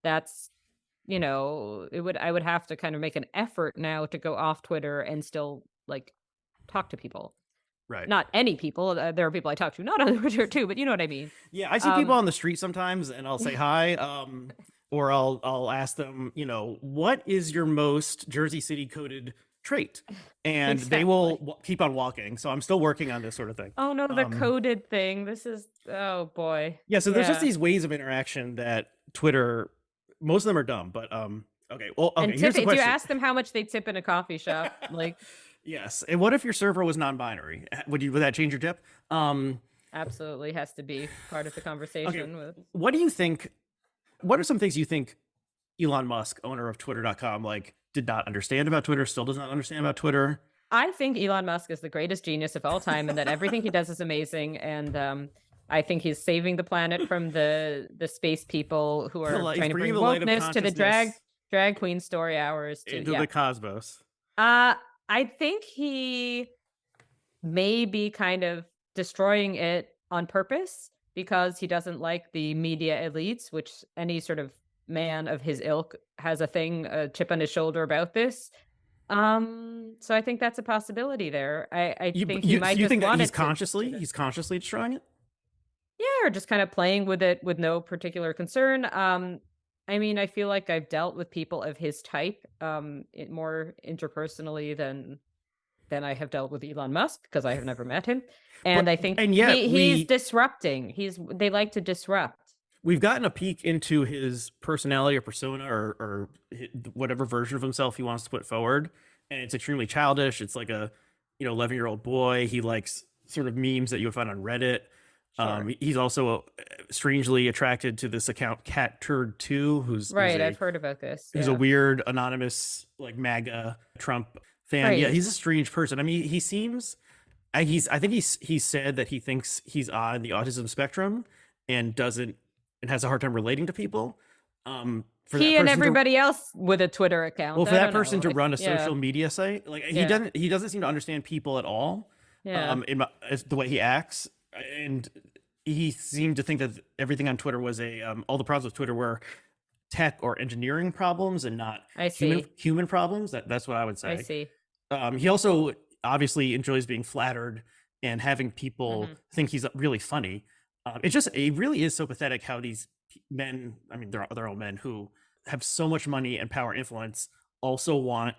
that's it would I would have to kind of make an effort now to go off Twitter and still, like, talk to people. Right. Not any people, there are people I talk to not on Twitter too, but you know what I mean. Yeah, I see people Um on the street sometimes, and I'll say hi, or I'll ask them, what is your most Jersey City coded trait, and they will exactly. keep on walking. So I'm still working on this sort of thing. Oh, no, the Um, coded thing. This is oh boy. yeah, so there's just Yeah. these ways of interaction that Twitter, most of them are dumb, but okay, well, And okay, here's the do you question. ask them how much they tip in a coffee shop? Like, Yes, and what if your server was non-binary? Would that change your tip? absolutely has to be part of the Okay, conversation with what do you think? What are some things you think Elon Musk, owner of Twitter.com, like did not understand about Twitter, still does not understand about Twitter? I think Elon Musk is the greatest genius of all time and that everything he does is amazing, and, I think he's saving the planet from the space people who The are light, trying to bringing bring the light of wokeness to the consciousness drag queen story hours to into yeah. the cosmos. Uh, I think he may be kind of destroying it on purpose because he doesn't like the media elites, which any sort of man of his ilk has a chip on his shoulder about this. So I think that's a possibility there. I think he So might you just think that want it to sort of he's consciously destroying it? yeah, or just kind of playing with it with no particular concern. I mean, I feel like I've dealt with people of his type, more interpersonally than I have dealt with Elon Musk because I have never met him. But And I think and yet he's disrupting. They like to disrupt. we've gotten a peek into his personality or persona or whatever version of himself he wants to put forward, and it's extremely childish. It's like a 11-year-old boy. He likes sort of memes that you would find on Reddit. Sure. He's also strangely attracted to this account Cat Turd 2, Right, I've heard about this. who's a Yeah. weird anonymous like MAGA Trump fan. Yeah, Right. he's a strange person. I mean, he seems I think he said that he thinks he's on the autism spectrum and doesn't and has a hard time relating to people. For that He and person to everybody else with a Twitter well, account. for I that don't person know. to run a Yeah. social media site, like Yeah. he doesn't seem to understand people at all. Yeah. In my, as the way he acts, and he seemed to think that everything on Twitter was a all the problems with Twitter were tech or engineering problems and not I see. human problems. That's what I would I say. see. He also obviously enjoys being flattered and having people Mhm. think he's really funny. It really is so pathetic how these men, I mean, they're all men who have so much money and power and influence, also want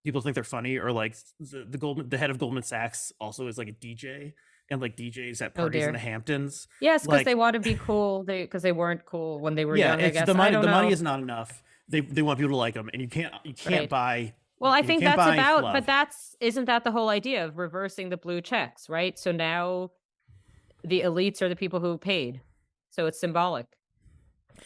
people to think they're funny, or like the head of Goldman Sachs also is like a DJ and like DJs at Oh parties in the dear. Hamptons. Yes, because they Like, want to be cool. Because they weren't cool when they were yeah, young, I it's guess. I don't the money know. is not enough. They want people to like them, and you can't Right. buy Well, I you think can't that's buy about, but fluff. that's, isn't that the whole idea of reversing the blue checks, right? So now the elites are the people who paid. So it's symbolic.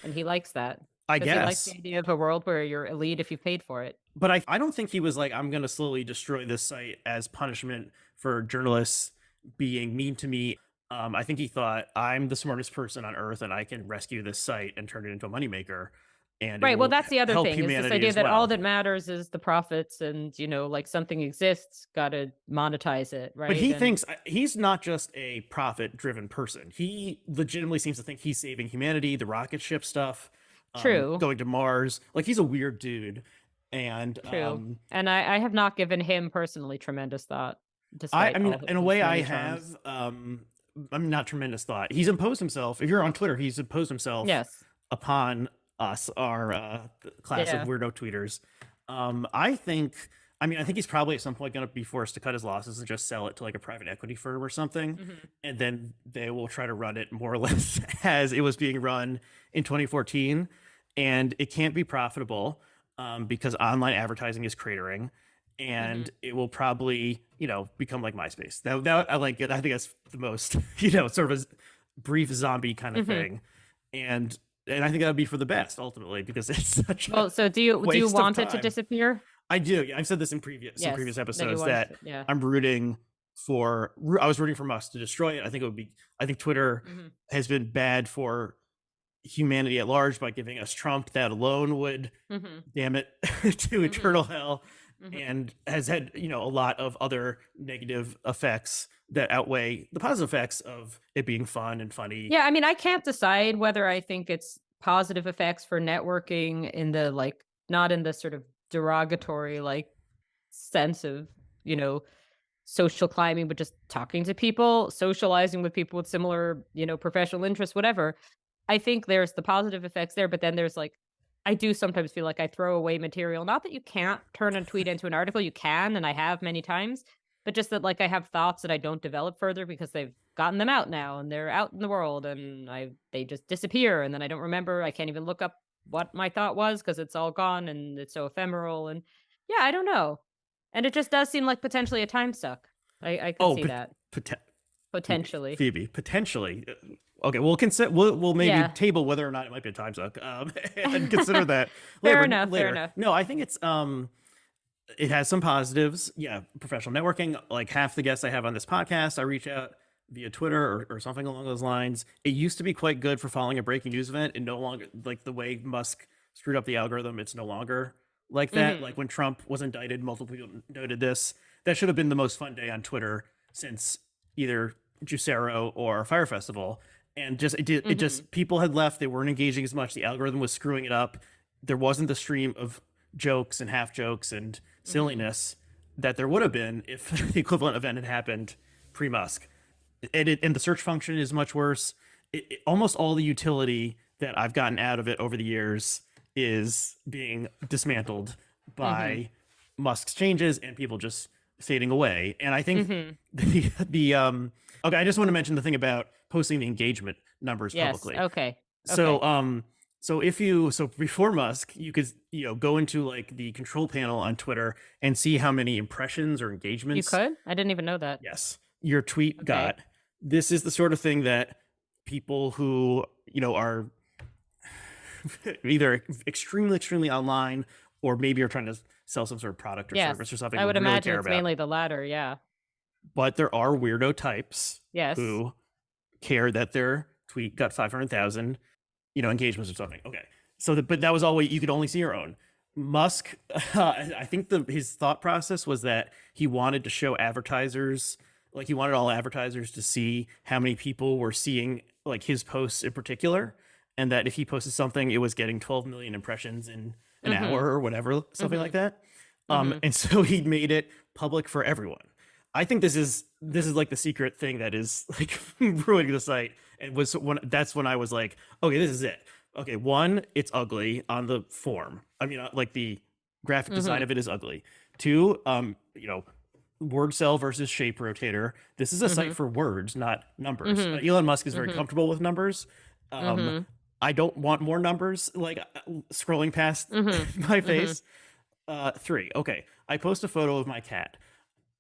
And he likes that I because he likes the guess. idea of a world where you're elite if you paid for it. But I don't think he was like, I'm going to slowly destroy this site as punishment for journalists being mean to me. I think he thought, I'm the smartest person on earth and I can rescue this site and turn it into a moneymaker, and it Right. Well, will that's the other help thing, is this humanity idea as that all well. that matters is the profits, and, like something exists, got to monetize it. But Right. he And thinks he's not just a profit driven person. He legitimately seems to think he's saving humanity, the rocket ship stuff, true, going to Mars. Like, he's a weird dude. And true. And I have not given him personally tremendous thought, I despite mean, all of in a his way, I many charms. have. I'm not tremendous thought. He's imposed himself. If you're on Twitter, he's imposed himself Yes. upon us, our class of Yeah. weirdo tweeters. I think. I mean, I think he's probably at some point going to be forced to cut his losses and just sell it to like a private equity firm or something, Mhm. and then they will try to run it more or less as it was being run in 2014, and it can't be profitable because online advertising is cratering, and Mhm. it will probably become like MySpace. That I like it. I think that's the most sort of a brief zombie kind of Mhm. thing, and I think that would be for the best ultimately because it's such a Well, so do you waste of want it to time. disappear? I do. Yeah, I've said this in some previous Yes. That you episodes want that to, yeah. I'm rooting for. I was rooting for Musk to destroy it. I think it would be. I think Twitter Mhm. has been bad for humanity at large by giving us Trump. That alone would Mhm. damn it to Mhm. eternal hell, Mhm. and has had a lot of other negative effects that outweigh the positive effects of it being fun and funny. Yeah, I mean, I can't decide whether I think it's positive effects for networking in the, like, not in the sort of derogatory, like, sense of, you know, social climbing, but just talking to people, socializing with people with similar, professional interests, whatever. I think there's the positive effects there, but then there's like, I do sometimes feel like I throw away material. Not that you can't turn a tweet into an article, you can, and I have many times, but just that, like, I have thoughts that I don't develop further because they've gotten them out now and they're out in the world, and they just disappear, and then I don't remember. I can't even look up what my thought was because it's all gone and it's so ephemeral. And yeah, I don't know. And it just does seem like potentially a time suck. I could Oh, see that potentially. Phoebe, potentially. Okay, we'll consider. We'll maybe Yeah. table whether or not it might be a time suck, and consider that Fair later. enough. Fair Later. enough. No, I think it has some positives. Yeah, professional networking. Like half the guests I have on this podcast, I reach out via Twitter or something along those lines. It used to be quite good for following a breaking news event, and no longer, like the way Musk screwed up the algorithm. It's no longer like that. Like Mhm. when Trump was indicted, multiple people noted this. That should have been the most fun day on Twitter since either Juicero or Fire Festival. And it Mhm. just people had left. They weren't engaging as much. The algorithm was screwing it up. There wasn't the stream of jokes and half jokes and Mhm. silliness that there would have been if the equivalent event had happened pre-Musk. And the search function is much worse. Almost all the utility that I've gotten out of it over the years is being dismantled Mhm. by Musk's changes and people just fading away. And I think Mhm. the okay, I just want to mention the thing about posting the engagement numbers Yes. publicly. Okay. So Okay. so before Musk, you could go into like the control panel on Twitter and see how many impressions or You engagements, could? I didn't even know that. yes, your tweet Okay. got. This is the sort of thing that people who are either extremely online or maybe you're trying to sell some sort of product or service or Yes. something I you would really imagine care it's about. mainly the latter. Yeah. But there are weirdo types Yes. who care that their tweet got 500,000, engagements or something. Okay. But that was always, you could only see your own. Musk, I think his thought process was that he wanted to show advertisers, like he wanted all advertisers to see how many people were seeing like his posts in particular, and that if he posted something, it was getting 12 million impressions in an Mhm. hour or whatever, something like Mhm. that. Mhm. And so he made it public for everyone. I think this is like the secret thing that is like ruining the site. And that's when I was like, okay, this is it. Okay, one, it's ugly on the form. I mean, like the graphic design Mhm. of it is ugly. Two, word cell versus shape rotator. This is a site Mhm. for words, not numbers. Mhm. Elon Musk is very Mhm. comfortable with numbers. Um, Mhm. I don't want more numbers like scrolling past Mhm. my Mhm. face. Three, okay, I post a photo of my cat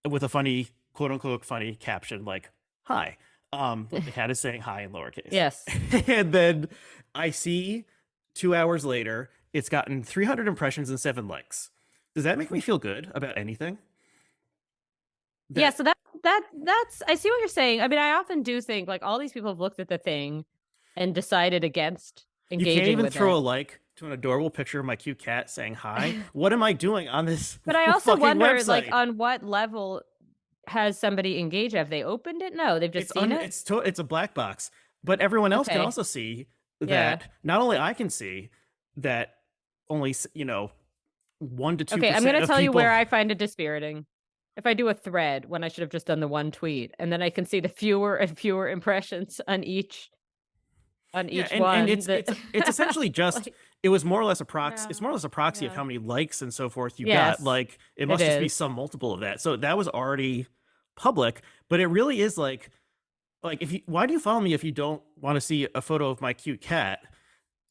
with a funny, quote unquote, funny caption like "Hi." But the cat is saying "Hi" in lowercase, Yes. and then I see 2 hours later it's gotten 300 impressions and 7 likes. Does that make me feel good about anything? Yeah, That so that's I see what you're saying. I mean, I often do think like all these people have looked at the thing and decided against you can't engaging even with throw it. a like to an adorable picture of my cute cat saying "Hi." What am I doing on this But I also fucking wonder like website? on what level has somebody engaged? Have they opened it? No, they've just seen it? It's a black box, but everyone else can Okay. also see Yeah. that. Not only I can see that only 1 to 2 Okay, I'm percent gonna of tell you people. where I find it dispiriting. If I do a thread when I should have just done the one tweet, and then I can see the fewer and fewer impressions on Yeah, each and one it's that it's it's essentially just, like it was more or less a proxy. It's yeah. more or less a proxy of Yeah. how many likes and so forth you got. Yes, Like it it must just be is. some multiple of that. So that was already public, but it really is like if you why do you follow me if you don't want to see a photo of my cute cat?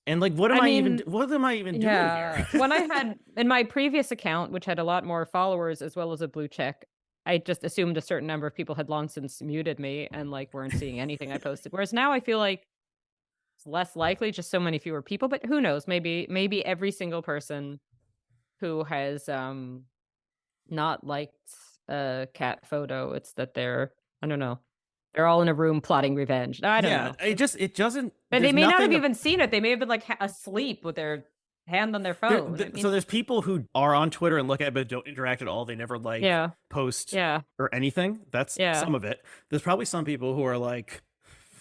And like I mean, what am I even doing yeah. here? When I had in my previous account, which had a lot more followers as well as a blue check, I just assumed a certain number of people had long since muted me and like weren't seeing anything I posted. Whereas now I feel like it's less likely, just so many fewer people, but who knows? Maybe every single person who has not liked a cat photo, it's that they're I don't know. They're all in a room plotting revenge. No, I don't Yeah, know. it doesn't. But they There's may not have nothing. even seen it. They may have been like asleep with their hand on their phone. I So mean, there's people who are on Twitter and look at it but don't interact at all. They never like, yeah. post, Yeah. or anything. That's Yeah. some of it. There's probably some people who are like,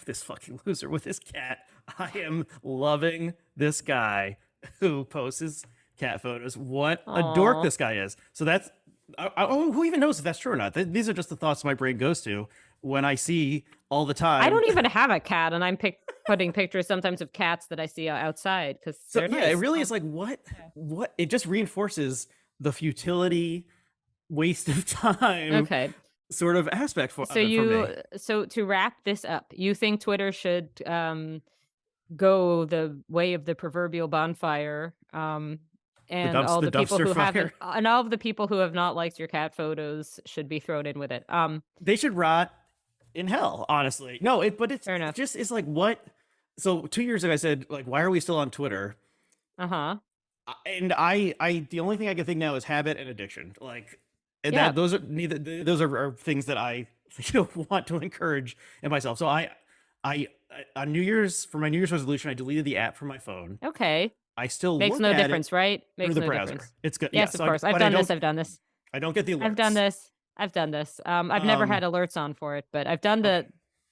this fucking loser with his cat. I am loving this guy who posts his cat photos. What a dork Aw. this guy is. So that's, who even knows if that's true or not? These are just the thoughts my brain goes to when I see all the I time. don't even have a cat, and I'm putting pictures sometimes of cats that I see outside because So they're yeah, it nice. really is like Yeah. what it just reinforces the futility, waste of time Okay. sort of aspect So of it for me. so to wrap this up, you think Twitter should go the way of the proverbial bonfire, and all The the people dumpster who haven't fire. and all of the people who have not liked your cat photos should be thrown in with it. They should rot in hell, honestly. No, but Fair it enough. just is like what. So 2 years ago, I said like, why are we still on Twitter? Uh-huh. And I the only thing I can think now is habit and addiction. Like, and Yeah. that those are neither those are things that I want to encourage in myself. So I on New Year's for my New Year's resolution, I deleted the app from my phone. Okay. I still Makes look no at it difference, right? through Makes the no browser. difference. It's good. Yeah. Yes, of course. I've But done this. I've done this. I don't get the I've done alerts. this. I've done this. I've never had Um, alerts on for it, but I've done the okay.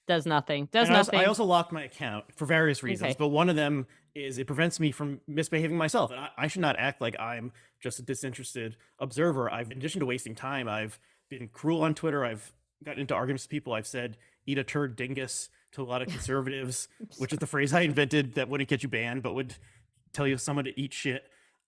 does nothing. Does And I nothing. also locked my account for various reasons, Okay. but one of them is it prevents me from misbehaving myself. And I should not act like I'm just a disinterested observer. In addition to wasting time, I've been cruel on Twitter. I've gotten into arguments with people. I've said "eat a turd, dingus" to a lot of conservatives, which is the phrase I invented that wouldn't get you banned, but would tell you someone to eat shit.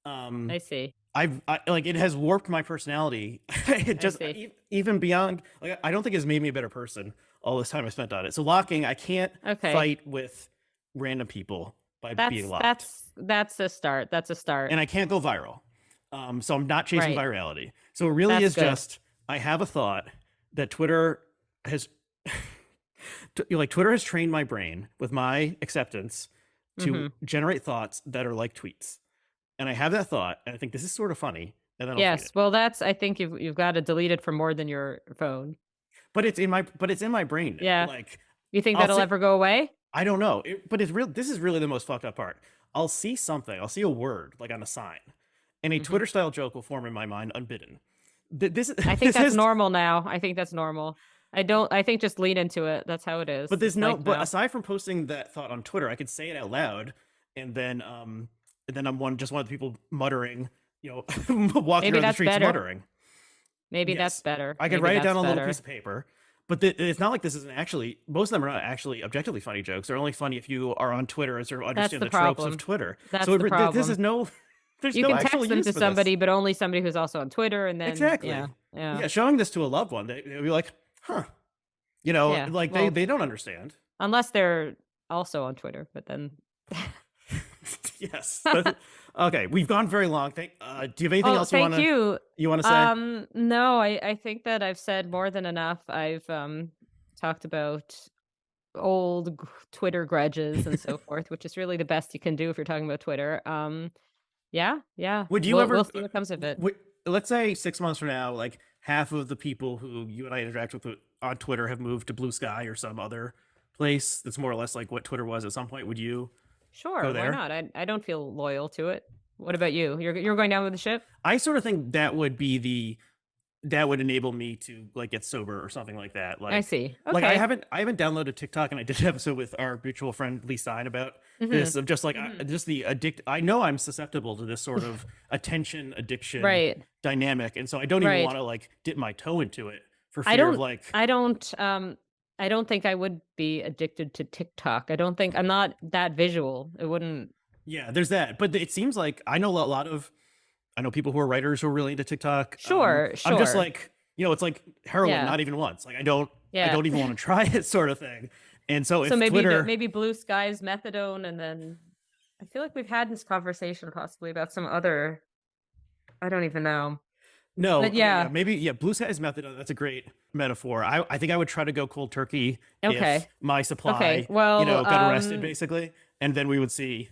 Um, I see. like it has warped my personality. It I just see. even beyond, like, I don't think it's made me a better person all this time I spent on it. So locking, I can't Okay. fight with random people by being That's locked, that's that's a start. That's a start. and I can't go viral. So I'm not chasing Right. virality. So it really That's is good. just I have a thought that Twitter has like Twitter has trained my brain with my acceptance to Mhm. generate thoughts that are like tweets. and I have that thought, and I think this is sort of funny, and then I'll tweet Yes. it. Well, that's I think you've got to delete it from more than your phone. But it's in my brain now. Yeah. Like You think I'll that'll see. ever go away? I don't know, but it's real. This is really the most fucked up part. I'll see something. I'll see a word like on a sign, and a Mhm. Twitter style joke will form in my mind unbidden. This I think this that's is. normal now. I think that's normal. I think just lean into it. That's how it is. But there's It's no. life But now. aside from posting that thought on Twitter, I could say it out loud, and then I'm one of the people muttering, walking Maybe around the that's streets better. muttering. Maybe that's Yes, better. I could Maybe write it down that's on a little piece better. of paper. But it's not like this isn't actually. Most of them are not actually objectively funny jokes. They're only funny if you are on Twitter and sort of That's understand the the tropes of problem. Twitter. That's So the this is problem. no. There's You no can actual text them use to for this. somebody, but only somebody who's also on Twitter, and then Exactly. yeah. Yeah, showing this to a loved one, they'll be like, "Huh," Yeah. like Well, they don't understand. unless they're also on Twitter, but then Yes. Okay, we've gone very long. Do you have anything Oh, else thank you. you want to say? No, I think that I've said more than enough. I've talked about Twitter grudges and so forth, which is really the best you can do if you're talking about Twitter. Yeah, yeah. Would you We'll ever? see what comes of it. Let's say 6 months from now, like half of the people who you and I interact with on Twitter have moved to Blue Sky or some other place that's more or less like what Twitter was at some point. Would you go Sure, why there? not? I don't feel loyal to it. What about you? You're going down with the ship? I sort of think that would enable me to like get sober or something like that. I see. Like Okay. I haven't downloaded TikTok, and I did an episode with our mutual friend Lee Stein about Hmm. this of just like Hmm. just the addict. I know I'm susceptible to this sort of attention addiction Right. dynamic, and so I don't even Right. want to like dip my toe into it for I fear of don't like. I don't I don't think I would be addicted to TikTok. I don't think I'm not that visual. It wouldn't Yeah, there's that, but it seems like I know people who are writers who are really into TikTok. Sure, I'm just sure. like, it's like heroin, Yeah. not even once. Like I Yeah. don't even want to try it, sort of thing. And so So if Twitter, maybe Blue Skies methadone, and then I feel like we've had this conversation possibly about some other I don't even know. no, But okay, yeah, yeah. maybe, yeah, blue skies method. That's a great metaphor. I think I would try to go cold turkey if Okay. my Okay. supply, Well, got arrested basically, and then we would see.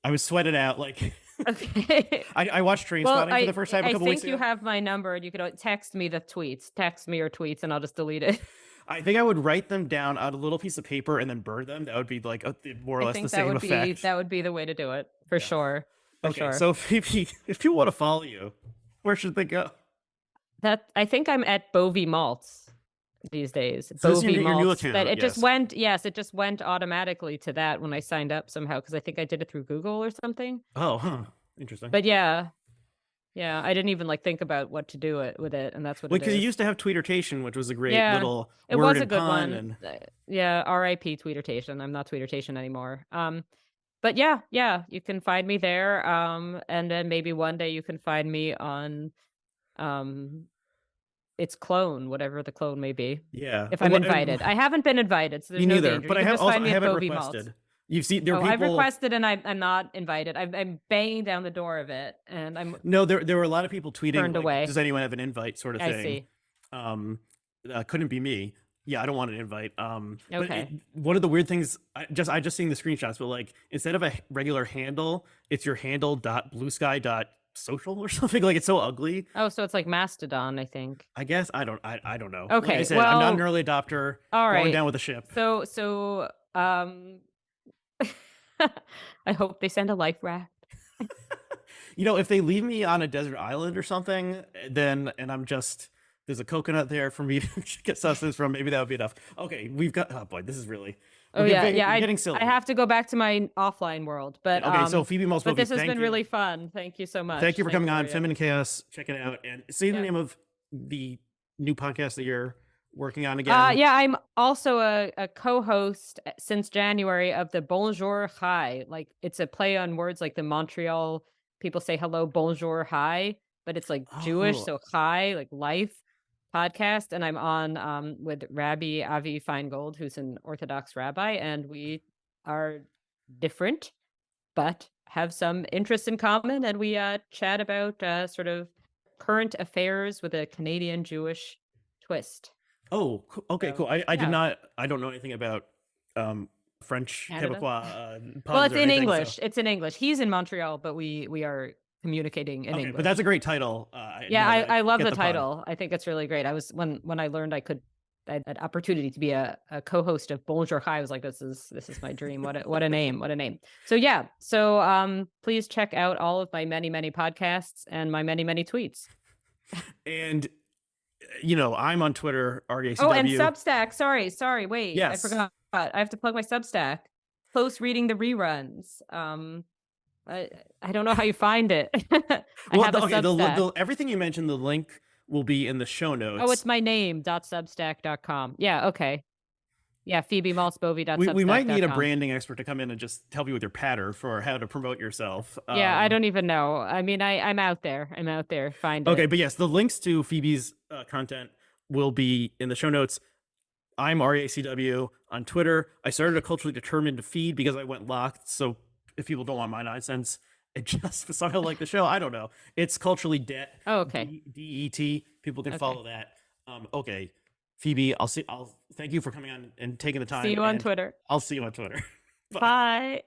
I was sweating out like okay. I watched Train Well, Spotting for the first time a I couple weeks think you ago. have my number, and you could text me the tweets. Text me your tweets and I'll just delete it. I think I would write them down on a little piece of paper and then burn them. That would be like more or I less the think that same would be effect. that would be the way to do it. For Yeah. sure. For Okay, sure. so if people want to follow you, where should they go? That I think I'm at Bovy Maltz these days. So this is Bovy your new Maltz. But account, it just yes. went, yes, it just went automatically to that when I signed up somehow, because I think I did it through Google or something. Oh, huh. Interesting. But yeah, yeah, I didn't even like think about what to do it with it, and that's what Well, it because you is. used to have Tweetertation, which was a great Yeah, little it word was a and good pun, one. and Yeah, R.I.P. Tweetertation. I'm not Tweetertation anymore. But yeah, yeah, you can find me there. And then maybe one day you can find me on um its clone, whatever the clone may be. yeah. If I'm invited. I haven't been invited, so Me there's no neither. danger. But You can just I find me at haven't Bovy Maltz. requested. You've seen there are Oh, I've people. requested and I'm not invited. I'm banging down the door of it, and I'm No, there were a lot of people tweeting turned like, away. "Does anyone have an invite?" sort of I thing. see. Couldn't be me. Yeah, I don't want an invite. But Okay. one of the weird things, I just seeing the screenshots, but like instead of a regular handle, it's your handle dot bluesky dot social or something. Like it's so ugly. Oh, so it's like Mastodon, I think. I guess I don't know. Like I Okay. said, I'm not an Well, early adopter. all Going right. down with the ship. So I hope they send a life raft. If they leave me on a desert island or something, then and I'm just there's a coconut there for me to get sustenance from. Maybe that would be enough. Okay, we've got. Oh boy, this is really. Oh yeah, yeah. We're getting silly. I have to go back to my offline world, but Okay, so Phoebe Maltz, but this has thank been you. really fun. Thank you so much. Thank you for coming on Maria. Feminine Chaos. Check it out and say the Yeah. name of the new podcast that you're working on again. Yeah, I'm also a co-host since January of the Bonjour Chai. Like it's a play on words, like the Montreal people say hello, bonjour, hi, but it's like Jewish, Oh, so chai, like life podcast. And I'm on with Rabbi Avi Feingold, who's an Orthodox rabbi, and we are different, but have some interests in common. And we chat about sort of current affairs with a Canadian Jewish twist. okay, So cool. I did yeah. not. I don't know anything about French Canada. Quebecois Well, puns it's or in anything. English. So It's in English. He's in Montreal, but we are communicating in okay, but English. that's a great title. Yeah, No, I I love get the the pun. title. I think it's really great. I was when I learned I had an opportunity to be a co-host of Bonjour Chai. I was like, this is my dream. What a name. What a name. So yeah. So please check out all of my many podcasts and my many tweets. And I'm on Twitter, Oh, and RACW. Substack. Sorry. Wait, I Yes. forgot. I have to plug my Substack. Close reading the reruns. I don't know how you find it. I Well, have a Substack. everything you mentioned, the link will be in the show Oh, it's notes. my name, .substack.com. Yeah, okay. Yeah, We might need a phoebemaltzbovy.substack.com. branding expert to come in and just help you with your patter for how to promote yourself. Yeah, I don't even know. I mean, I'm out there. I'm out there. Find Okay, it. but yes, the links to Phoebe's content will be in the show notes. I'm RACW on Twitter. I started a culturally determined feed because I went locked. So if people don't want my nonsense, it just somehow like the show. I don't know. It's culturally Oh, okay. DET. People can Okay. follow that. Okay, Phoebe. I'll thank you for coming on and taking the time. See you on Twitter. I'll see you on Twitter. Bye.